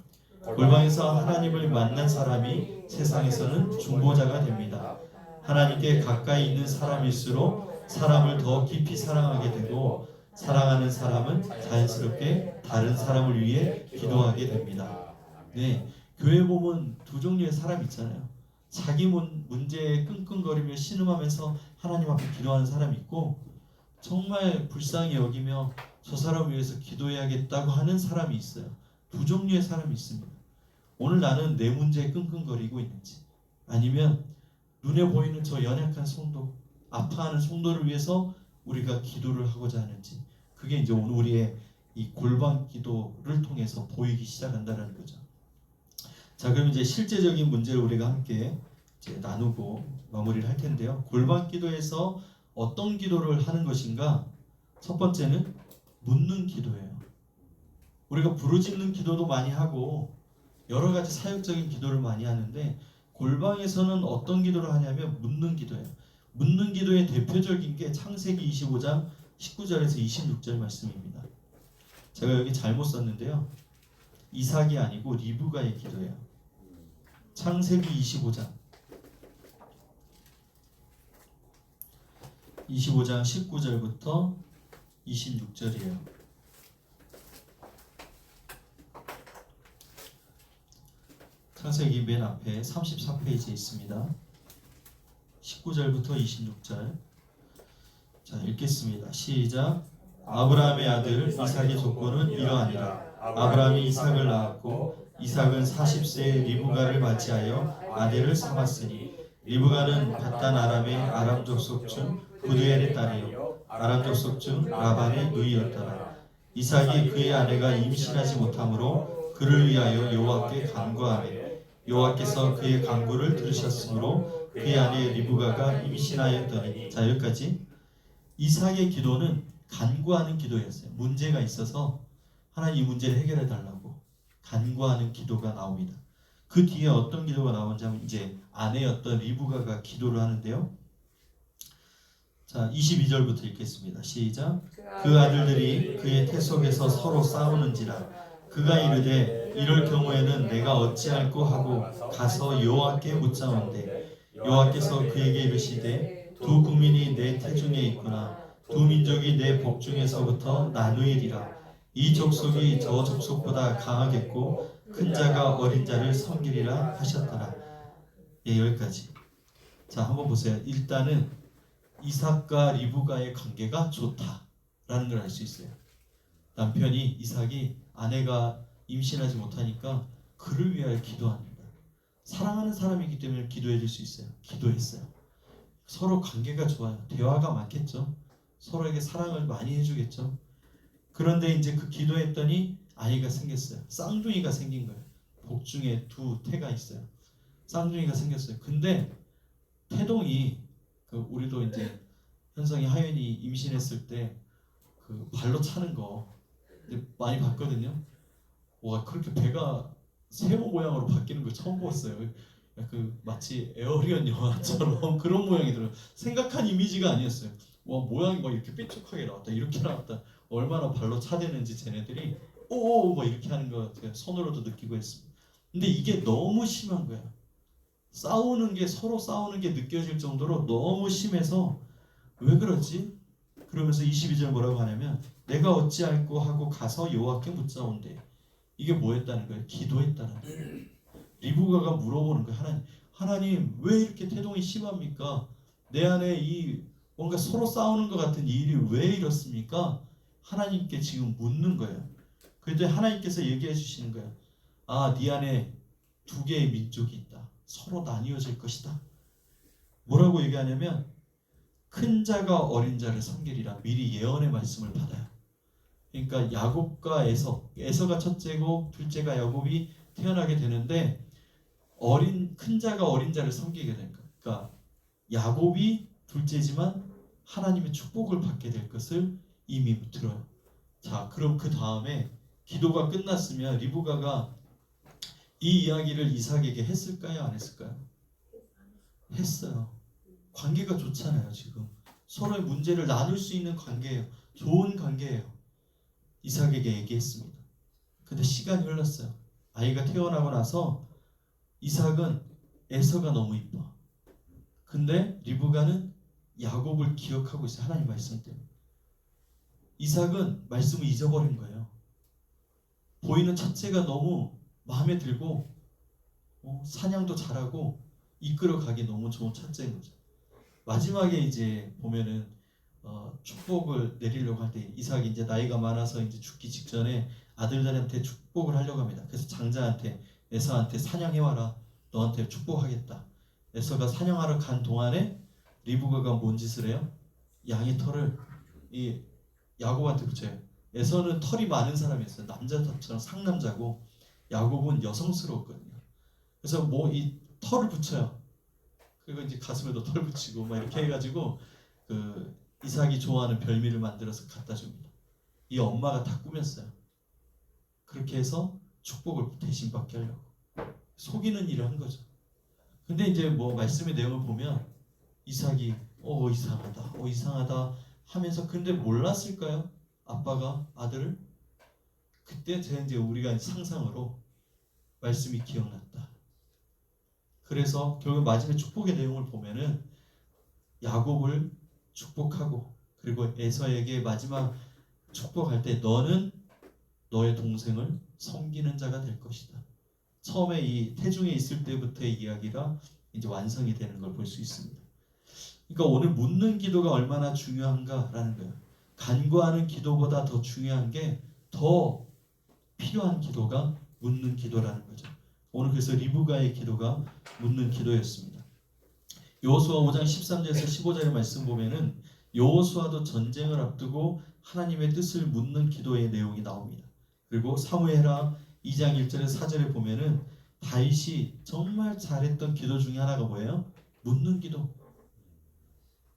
골방에서 하나님을 만난 사람이 세상에서는 중보자가 됩니다. 하나님께 가까이 있는 사람일수록 사람을 더 깊이 사랑하게 되고 사랑하는 사람은 자연스럽게 다른 사람을 위해 기도하게 됩니다. 네, 교회 보면 두 종류의 사람 있잖아요. 자기 문제에 끙끙거리며 신음하면서 하나님 앞에 기도하는 사람이 있고 정말 불쌍히 여기며 저 사람을 위해서 기도해야겠다고 하는 사람이 있어요. 두 종류의 사람이 있습니다. 오늘 나는 내 문제에 끙끙거리고 있는지 아니면 눈에 보이는 저 연약한 성도, 아파하는 성도를 위해서 우리가 기도를 하고자 하는지 그게 이제 오늘 우리의 이 골방 기도를 통해서 보이기 시작한다는 거죠. 자, 그럼 이제 실제적인 문제를 우리가 함께 이제 나누고 마무리를 할 텐데요. 골방 기도에서 어떤 기도를 하는 것인가? 첫 번째는 묻는 기도예요. 우리가 부르짖는 기도도 많이 하고 여러 가지 사역적인 기도를 많이 하는데 골방에서는 어떤 기도를 하냐면 묻는 기도예요. 묻는 기도의 대표적인 게 창세기 25장 19절에서 26절 말씀입니다. 제가 여기 잘못 썼는데요. 이삭이 아니고 리브가의 기도예요. 창세기 25장 19절부터 26절이에요. 창세기 맨 앞에 34페이지에 있습니다. 19절부터 26절. 자, 읽겠습니다. 시작. 아브라함의 아들 이삭의 조건은 이러하니라. 아브라함이 이삭을 낳았고 이삭은 40세에 리브가를 맞이하여 아내를 삼았으니 리브가는 밧단 아람의 아람 족속 중 부두엘의 딸이요 아람 족속 중 라반의 누이였더라. 이삭이 그의 아내가 임신하지 못하므로 그를 위하여 여호와께 간구하매 여호와께서 그의 간구를 들으셨으므로 그의 아내 리브가가 임신하였더니. 자, 여기까지. 이삭의 기도는 간구하는 기도였어요. 문제가 있어서 하나님 이 문제를 해결해 달라고 간구하는 기도가 나옵니다. 그 뒤에 어떤 기도가 나오는지 하면 이제 아내였던 리브가가 기도를 하는데요. 자, 22절부터 읽겠습니다. 시작. 그 아들들이 그의 태 속에서 서로 싸우는지라. 그가 이르되 이럴 경우에는 내가 어찌할꼬 하고 가서 여호와께 묻자온대. 여호와께서 그에게 이르시되 두 국민이 내 태중에 있구나. 두 민족이 내 복중에서부터 나누이리라. 이 족속이 저 족속보다 강하겠고 큰 자가 어린 자를 섬기리라 하셨더라. 예, 여기까지. 자, 한번 보세요. 일단은 이삭과 리브가의 관계가 좋다라는 걸 알 수 있어요. 남편이 이삭이 아내가 임신하지 못하니까 그를 위하여 기도합니다. 사랑하는 사람이기 때문에 기도해 줄 수 있어요. 기도했어요. 서로 관계가 좋아요. 대화가 많겠죠. 서로에게 사랑을 많이 해주겠죠. 그런데 이제 그 기도했더니 아이가 생겼어요. 쌍둥이가 생긴 거예요. 복중에 두 태가 있어요. 쌍둥이가 생겼어요. 근데 태동이 우리도 이제 현성이 하연이 임신했을 때 그 발로 차는 거 많이 봤거든요. 와, 그렇게 배가 세모 모양으로 바뀌는 걸 처음 봤어요. 그 마치 에어리언 영화처럼 그런 모양이 들어요. 생각한 이미지가 아니었어요. 와, 모양이 막 이렇게 삐쭉하게 나왔다, 이렇게 나왔다. 얼마나 발로 차대는지 쟤네들이 오오 막 이렇게 하는 거 제가 손으로도 느끼고 했습니다. 근데 이게 너무 심한 거야. 싸우는 게, 서로 싸우는 게 느껴질 정도로 너무 심해서 왜 그렇지? 그러면서 22절 뭐라고 하냐면 내가 어찌할꼬 하고 가서 여호와께 묻자온대. 이게 뭐였다는 거예요? 기도했다는 거예요. 리브가가 물어보는 거예요. 하나님 왜 이렇게 태동이 심합니까? 내 안에 이 뭔가 서로 싸우는 것 같은 이 일이 왜 이렇습니까? 하나님께 지금 묻는 거예요. 그때 하나님께서 얘기해 주시는 거예요. 아, 네 안에 두 개의 민족이 있다. 서로 나뉘어질 것이다. 뭐라고 얘기하냐면 큰 자가 어린 자를 섬기리라. 미리 예언의 말씀을 받아요. 그러니까 야곱과 에서가 첫째고 둘째가 야곱이 태어나게 되는데 큰 자가 어린 자를 섬기게 된 거예요. 그러니까 야곱이 둘째지만 하나님의 축복을 받게 될 것을 이미 들어요. 자, 그럼 그 다음에 기도가 끝났으면 리브가가 이 이야기를 이삭에게 했을까요? 안 했을까요? 했어요. 관계가 좋잖아요. 지금 서로의 문제를 나눌 수 있는 관계예요. 좋은 관계예요. 이삭에게 얘기했습니다. 근데 시간이 흘렀어요. 아이가 태어나고 나서 이삭은 에서가 너무 이뻐. 근데 리브가는 야곱을 기억하고 있어요. 하나님 말씀 때문에. 이삭은 말씀을 잊어버린 거예요. 보이는 첫째가 너무 마음에 들고 사냥도 잘하고 이끌어가기 너무 좋은 첫째인 거죠. 마지막에 이제 보면은 축복을 내리려고 할 때 이삭이 이제 나이가 많아서 이제 죽기 직전에 아들들한테 축복을 하려고 합니다. 그래서 장자한테 에서한테 사냥해와라. 너한테 축복하겠다. 에서가 사냥하러 간 동안에 리브가가 뭔 짓을 해요? 양의 털을 이 야곱한테 붙여요. 에서는 털이 많은 사람이었어요. 남자처럼 상남자고 야곱은 여성스러웠거든요. 그래서 뭐 이 털을 붙여요. 그리고 이제 가슴에도 털 붙이고 막 이렇게 해가지고 그 이삭이 좋아하는 별미를 만들어서 갖다 줍니다. 이 엄마가 다 꾸몄어요. 그렇게 해서 축복을 대신 받게 하려고 속이는 일을 한 거죠. 근데 이제 뭐 말씀의 내용을 보면 이삭이 이상하다 하면서 근데 몰랐을까요? 아빠가 아들을 그때 제가 이제 우리가 상상으로 말씀이 기억났다. 그래서 결국 마지막 축복의 내용을 보면은 야곱을 축복하고 그리고 에서에게 마지막 축복할 때 너는 너의 동생을 섬기는 자가 될 것이다. 처음에 이 태중에 있을 때부터의 이야기가 이제 완성이 되는 걸 볼 수 있습니다. 그러니까 오늘 묻는 기도가 얼마나 중요한가라는 거예요. 간구하는 기도보다 더 중요한 게 더 필요한 기도가 묻는 기도라는 거죠. 오늘 그래서 리브가의 기도가 묻는 기도였습니다. 여호수아 5장 13절에서 15절의 말씀 보면은 여호수아도 전쟁을 앞두고 하나님의 뜻을 묻는 기도의 내용이 나옵니다. 그리고 사무엘하 2장 1절에 4절에 보면은 다윗이 정말 잘했던 기도 중에 하나가 뭐예요? 묻는 기도.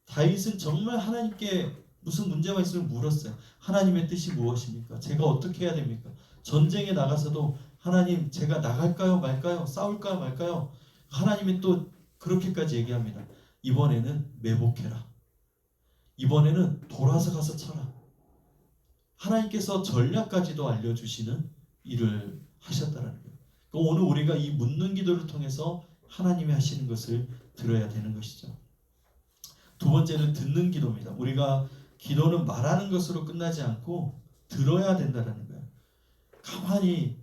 다윗은 정말 하나님께 무슨 문제가 있으면 물었어요. 하나님의 뜻이 무엇입니까? 제가 어떻게 해야 됩니까? 전쟁에 나가서도 하나님 제가 나갈까요 말까요? 싸울까요 말까요? 하나님이 또 그렇게까지 얘기합니다. 이번에는 매복해라. 이번에는 돌아서 가서 쳐라. 하나님께서 전략까지도 알려주시는 일을 하셨다는 거예요. 그러니까 오늘 우리가 이 묻는 기도를 통해서 하나님이 하시는 것을 들어야 되는 것이죠. 두 번째는 듣는 기도입니다. 우리가 기도는 말하는 것으로 끝나지 않고 들어야 된다는 거예요. 가만히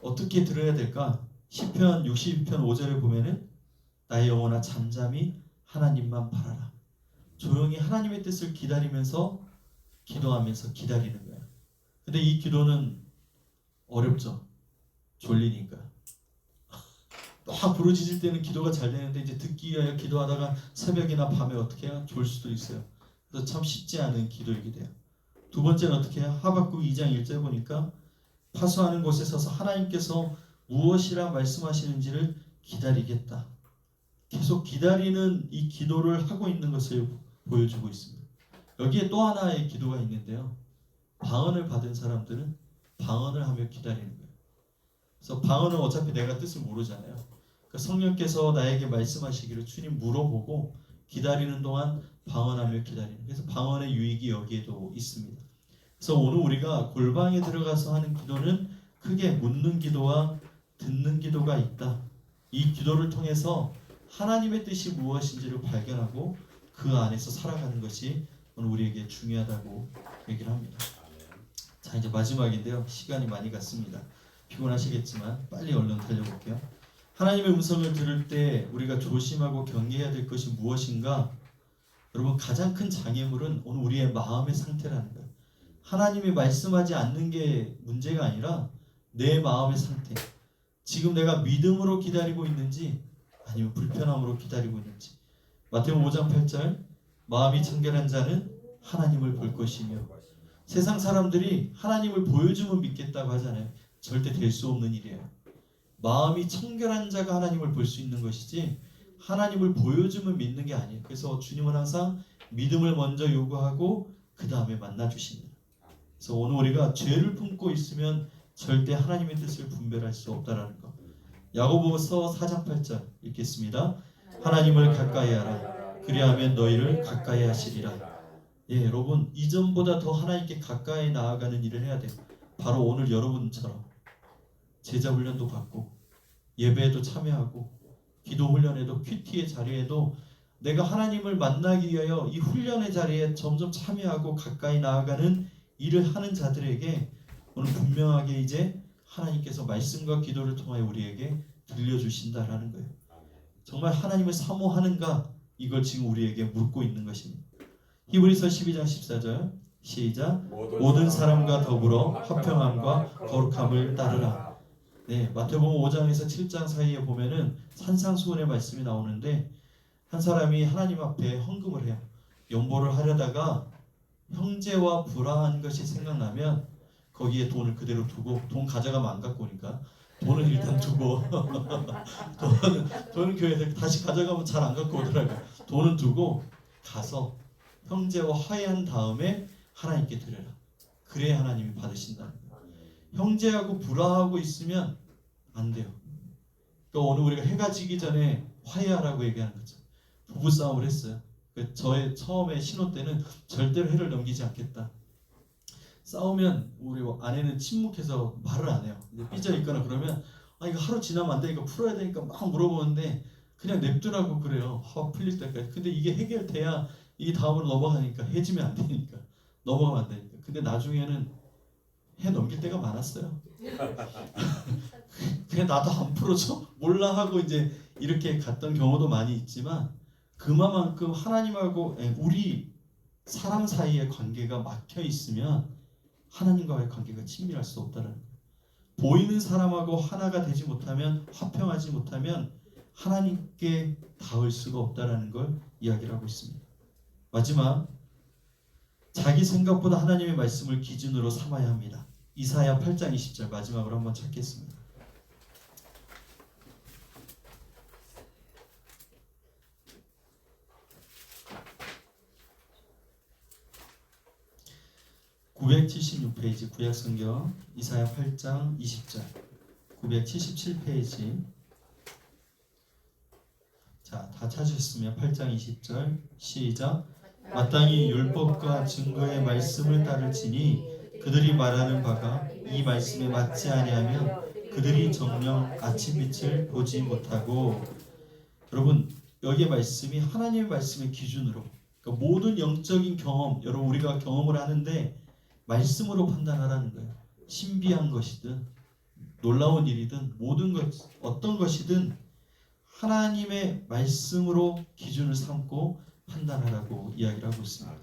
어떻게 들어야 될까? 시편 62편 5절에 보면은 나의 영혼아 잠잠히 하나님만 바라라. 조용히 하나님의 뜻을 기다리면서 기도하면서 기다리는 거예요. 근데 이 기도는 어렵죠. 졸리니까. 막 부르짖을 때는 기도가 잘 되는데 이제 듣기 위하여 기도하다가 새벽이나 밤에 어떻게 해요? 졸 수도 있어요. 그래서 참 쉽지 않은 기도이기도 해요. 두 번째는 어떻게 해요? 하박국 2장 1절 보니까 파수하는 곳에 서서 하나님께서 무엇이라 말씀하시는지를 기다리겠다. 계속 기다리는 이 기도를 하고 있는 것을 보여주고 있습니다. 여기에 또 하나의 기도가 있는데요. 방언을 받은 사람들은 방언을 하며 기다리는 거예요. 그래서 방언은 어차피 내가 뜻을 모르잖아요. 그러니까 성령께서 나에게 말씀하시기를 주님 물어보고 기다리는 동안 방언하며 기다리는. 그래서 방언의 유익이 여기에도 있습니다. 그래서 오늘 우리가 골방에 들어가서 하는 기도는 크게 묻는 기도와 듣는 기도가 있다. 이 기도를 통해서 하나님의 뜻이 무엇인지를 발견하고 그 안에서 살아가는 것이 오늘 우리에게 중요하다고 얘기를 합니다. 자, 이제 마지막인데요. 시간이 많이 갔습니다. 피곤하시겠지만 빨리 얼른 달려볼게요. 하나님의 음성을 들을 때 우리가 조심하고 경계해야 될 것이 무엇인가? 여러분, 가장 큰 장애물은 오늘 우리의 마음의 상태라는 거예요. 하나님이 말씀하지 않는 게 문제가 아니라 내 마음의 상태. 지금 내가 믿음으로 기다리고 있는지 아니면 불편함으로 기다리고 있는지. 마태복음 5장 8절 마음이 청결한 자는 하나님을 볼 것이며. 세상 사람들이 하나님을 보여주면 믿겠다고 하잖아요. 절대 될 수 없는 일이에요. 마음이 청결한 자가 하나님을 볼 수 있는 것이지 하나님을 보여주면 믿는 게 아니에요. 그래서 주님은 항상 믿음을 먼저 요구하고 그 다음에 만나주십니다. 그래서 오늘 우리가 죄를 품고 있으면 절대 하나님의 뜻을 분별할 수 없다라는 것. 야고보서 4장 8절 읽겠습니다. 하나님을 가까이 하라. 그리하면 너희를 가까이 하시리라. 예, 여러분 이전보다 더 하나님께 가까이 나아가는 일을 해야 돼요. 바로 오늘 여러분처럼 제자 훈련도 받고 예배에도 참여하고 기도 훈련에도 큐티의 자리에도 내가 하나님을 만나기 위하여 이 훈련의 자리에 점점 참여하고 가까이 나아가는 일을 하는 자들에게 오늘 분명하게 이제 하나님께서 말씀과 기도를 통하여 우리에게 들려주신다라는 거예요. 정말 하나님을 사모하는가? 이걸 지금 우리에게 묻고 있는 것입니다. 히브리서 12장 14절 시작. 모든 사람과 더불어 화평함과 거룩함을 따르라. 네, 마태복음 5장에서 7장 사이에 보면은 산상수훈의 말씀이 나오는데 한 사람이 하나님 앞에 헌금을 해요. 연보를 하려다가 형제와 불화한 것이 생각나면 거기에 돈을 그대로 두고 돈 가져가면 안 갖고 오니까 돈을 일단 두고 돈은 교회에서 다시 가져가면 잘 안 갖고 오더라고요. 돈은 두고 가서 형제와 화해한 다음에 하나님께 드려라. 그래야 하나님이 받으신다는 거예요. 형제하고 불화하고 있으면 안 돼요. 그러니까 오늘 우리가 해가 지기 전에 화해하라고 얘기하는 거죠. 부부싸움을 했어요. 저의 처음에 신혼 때는 절대로 해를 넘기지 않겠다. 싸우면 우리 아내는 침묵해서 말을 안 해요. 근데 삐져 있거나 그러면 이거 하루 지나면 안 되니까 풀어야 되니까 막 물어보는데 그냥 냅두라고 그래요. 화 풀릴 때까지. 근데 이게 해결돼야 이 다음으로 넘어가니까 해지면 안 되니까 넘어가면 안 되니까. 근데 나중에는 해 넘길 때가 많았어요. 그냥 나도 안 풀어줘 몰라 하고 이제 이렇게 갔던 경우도 많이 있지만 그만큼 하나님하고 우리 사람 사이의 관계가 막혀 있으면 하나님과의 관계가 친밀할 수 없다는 거예요. 보이는 사람하고 하나가 되지 못하면 화평하지 못하면 하나님께 닿을 수가 없다라는 걸 이야기를 하고 있습니다. 마지막 자기 생각보다 하나님의 말씀을 기준으로 삼아야 합니다. 이사야 8장 20절 마지막으로 한번 찾겠습니다. (976페이지) 구약성경 이사야 8장 20절 977페이지. 자, 다 찾으셨으면 8장 20절 시작. 마땅히 율법과 증거의 말씀을 따를지니 그들이 말하는 바가 이 말씀에 맞지 아니하면 그들이 정녕 아침빛을 보지 못하고. 여러분 여기의 말씀이 하나님의 말씀의 기준으로, 그러니까 모든 영적인 경험, 여러분 우리가 경험을 하는데 말씀으로 판단하라는 거예요. 신비한 것이든 놀라운 일이든 모든 것 어떤 것이든 하나님의 말씀으로 기준을 삼고 판단하라고 이야기를 하고 있습니다.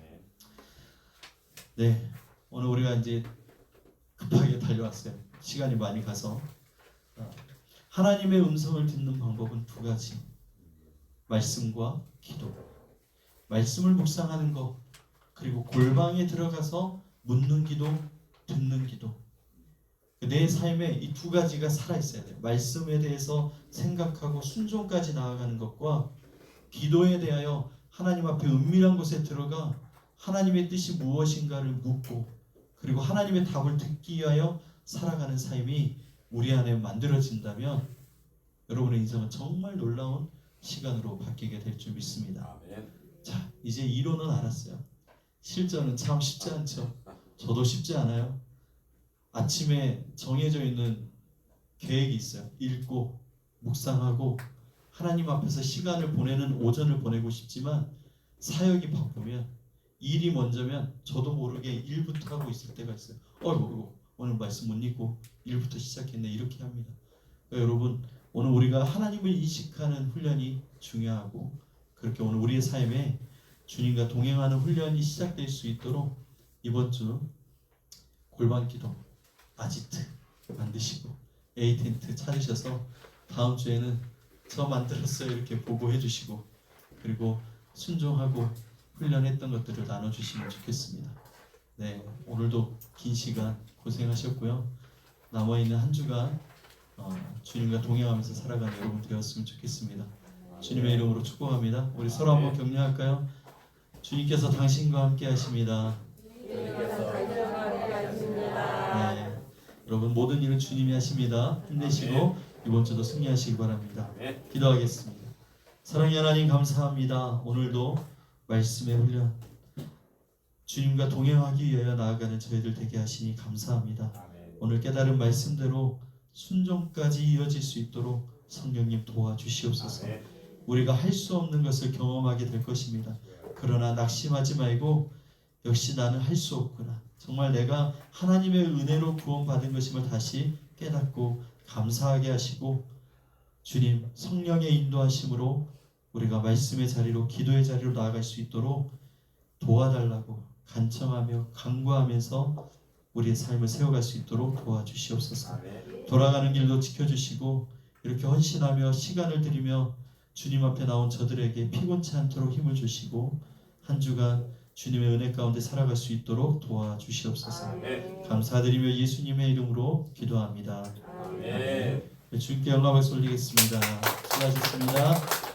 네, 오늘 우리가 이제 급하게 달려왔어요. 시간이 많이 가서 하나님의 음성을 듣는 방법은 두 가지. 말씀과 기도. 말씀을 묵상하는 것, 그리고 골방에 들어가서 묻는 기도, 듣는 기도. 내 삶에 이 두 가지가 살아있어야 돼요. 말씀에 대해서 생각하고 순종까지 나아가는 것과 기도에 대하여 하나님 앞에 은밀한 곳에 들어가 하나님의 뜻이 무엇인가를 묻고 그리고 하나님의 답을 듣기 위하여 살아가는 삶이 우리 안에 만들어진다면 여러분의 인생은 정말 놀라운 시간으로 바뀌게 될 줄 믿습니다. 자, 이제 이론은 알았어요. 실전은 참 쉽지 않죠. 저도 쉽지 않아요. 아침에 정해져 있는 계획이 있어요. 읽고 묵상하고 하나님 앞에서 시간을 보내는 오전을 보내고 싶지만 사역이 바쁘면 일이 먼저면 저도 모르게 일부터 하고 있을 때가 있어요. 어이구 오늘 말씀 못 읽고 일부터 시작했네 이렇게 합니다. 그러니까 여러분 오늘 우리가 하나님을 인식하는 훈련이 중요하고 그렇게 오늘 우리의 삶에 주님과 동행하는 훈련이 시작될 수 있도록 이번 주 골방기도 아지트 만드시고 A텐트 찾으셔서 다음 주에는 저 만들었어요 이렇게 보고해 주시고 그리고 순종하고 훈련했던 것들을 나눠주시면 좋겠습니다. 네, 오늘도 긴 시간 고생하셨고요. 남아있는 한 주간 주님과 동행하면서 살아가는 여러분 되었으면 좋겠습니다. 주님의 이름으로 축복합니다. 우리 서로 한번 격려할까요? 주님께서 당신과 함께 하십니다. 여러분 모든 일은 주님이 하십니다. 힘내시고 이번 주도 승리하시기 바랍니다. 아멘. 기도하겠습니다. 사랑의 하나님 감사합니다. 오늘도 말씀의 훈련 주님과 동행하기 위하여 나아가는 저희들 되게 하시니 감사합니다. 아멘. 오늘 깨달은 말씀대로 순종까지 이어질 수 있도록 성령님 도와주시옵소서. 아멘. 우리가 할 수 없는 것을 경험하게 될 것입니다. 그러나 낙심하지 말고 역시 나는 할 수 없구나. 정말 내가 하나님의 은혜로 구원받은 것임을 다시 깨닫고 감사하게 하시고 주님 성령의 인도하심으로 우리가 말씀의 자리로 기도의 자리로 나아갈 수 있도록 도와달라고 간청하며 간구하면서 우리의 삶을 세워갈 수 있도록 도와주시옵소서. 아멘. 돌아가는 길도 지켜주시고 이렇게 헌신하며 시간을 들이며 주님 앞에 나온 저들에게 피곤치 않도록 힘을 주시고 한 주간 주님의 은혜 가운데 살아갈 수 있도록 도와주시옵소서. 아멘. 감사드리며 예수님의 이름으로 기도합니다. 아멘. 주님께 영광을 돌리겠습니다. 수고하셨습니다.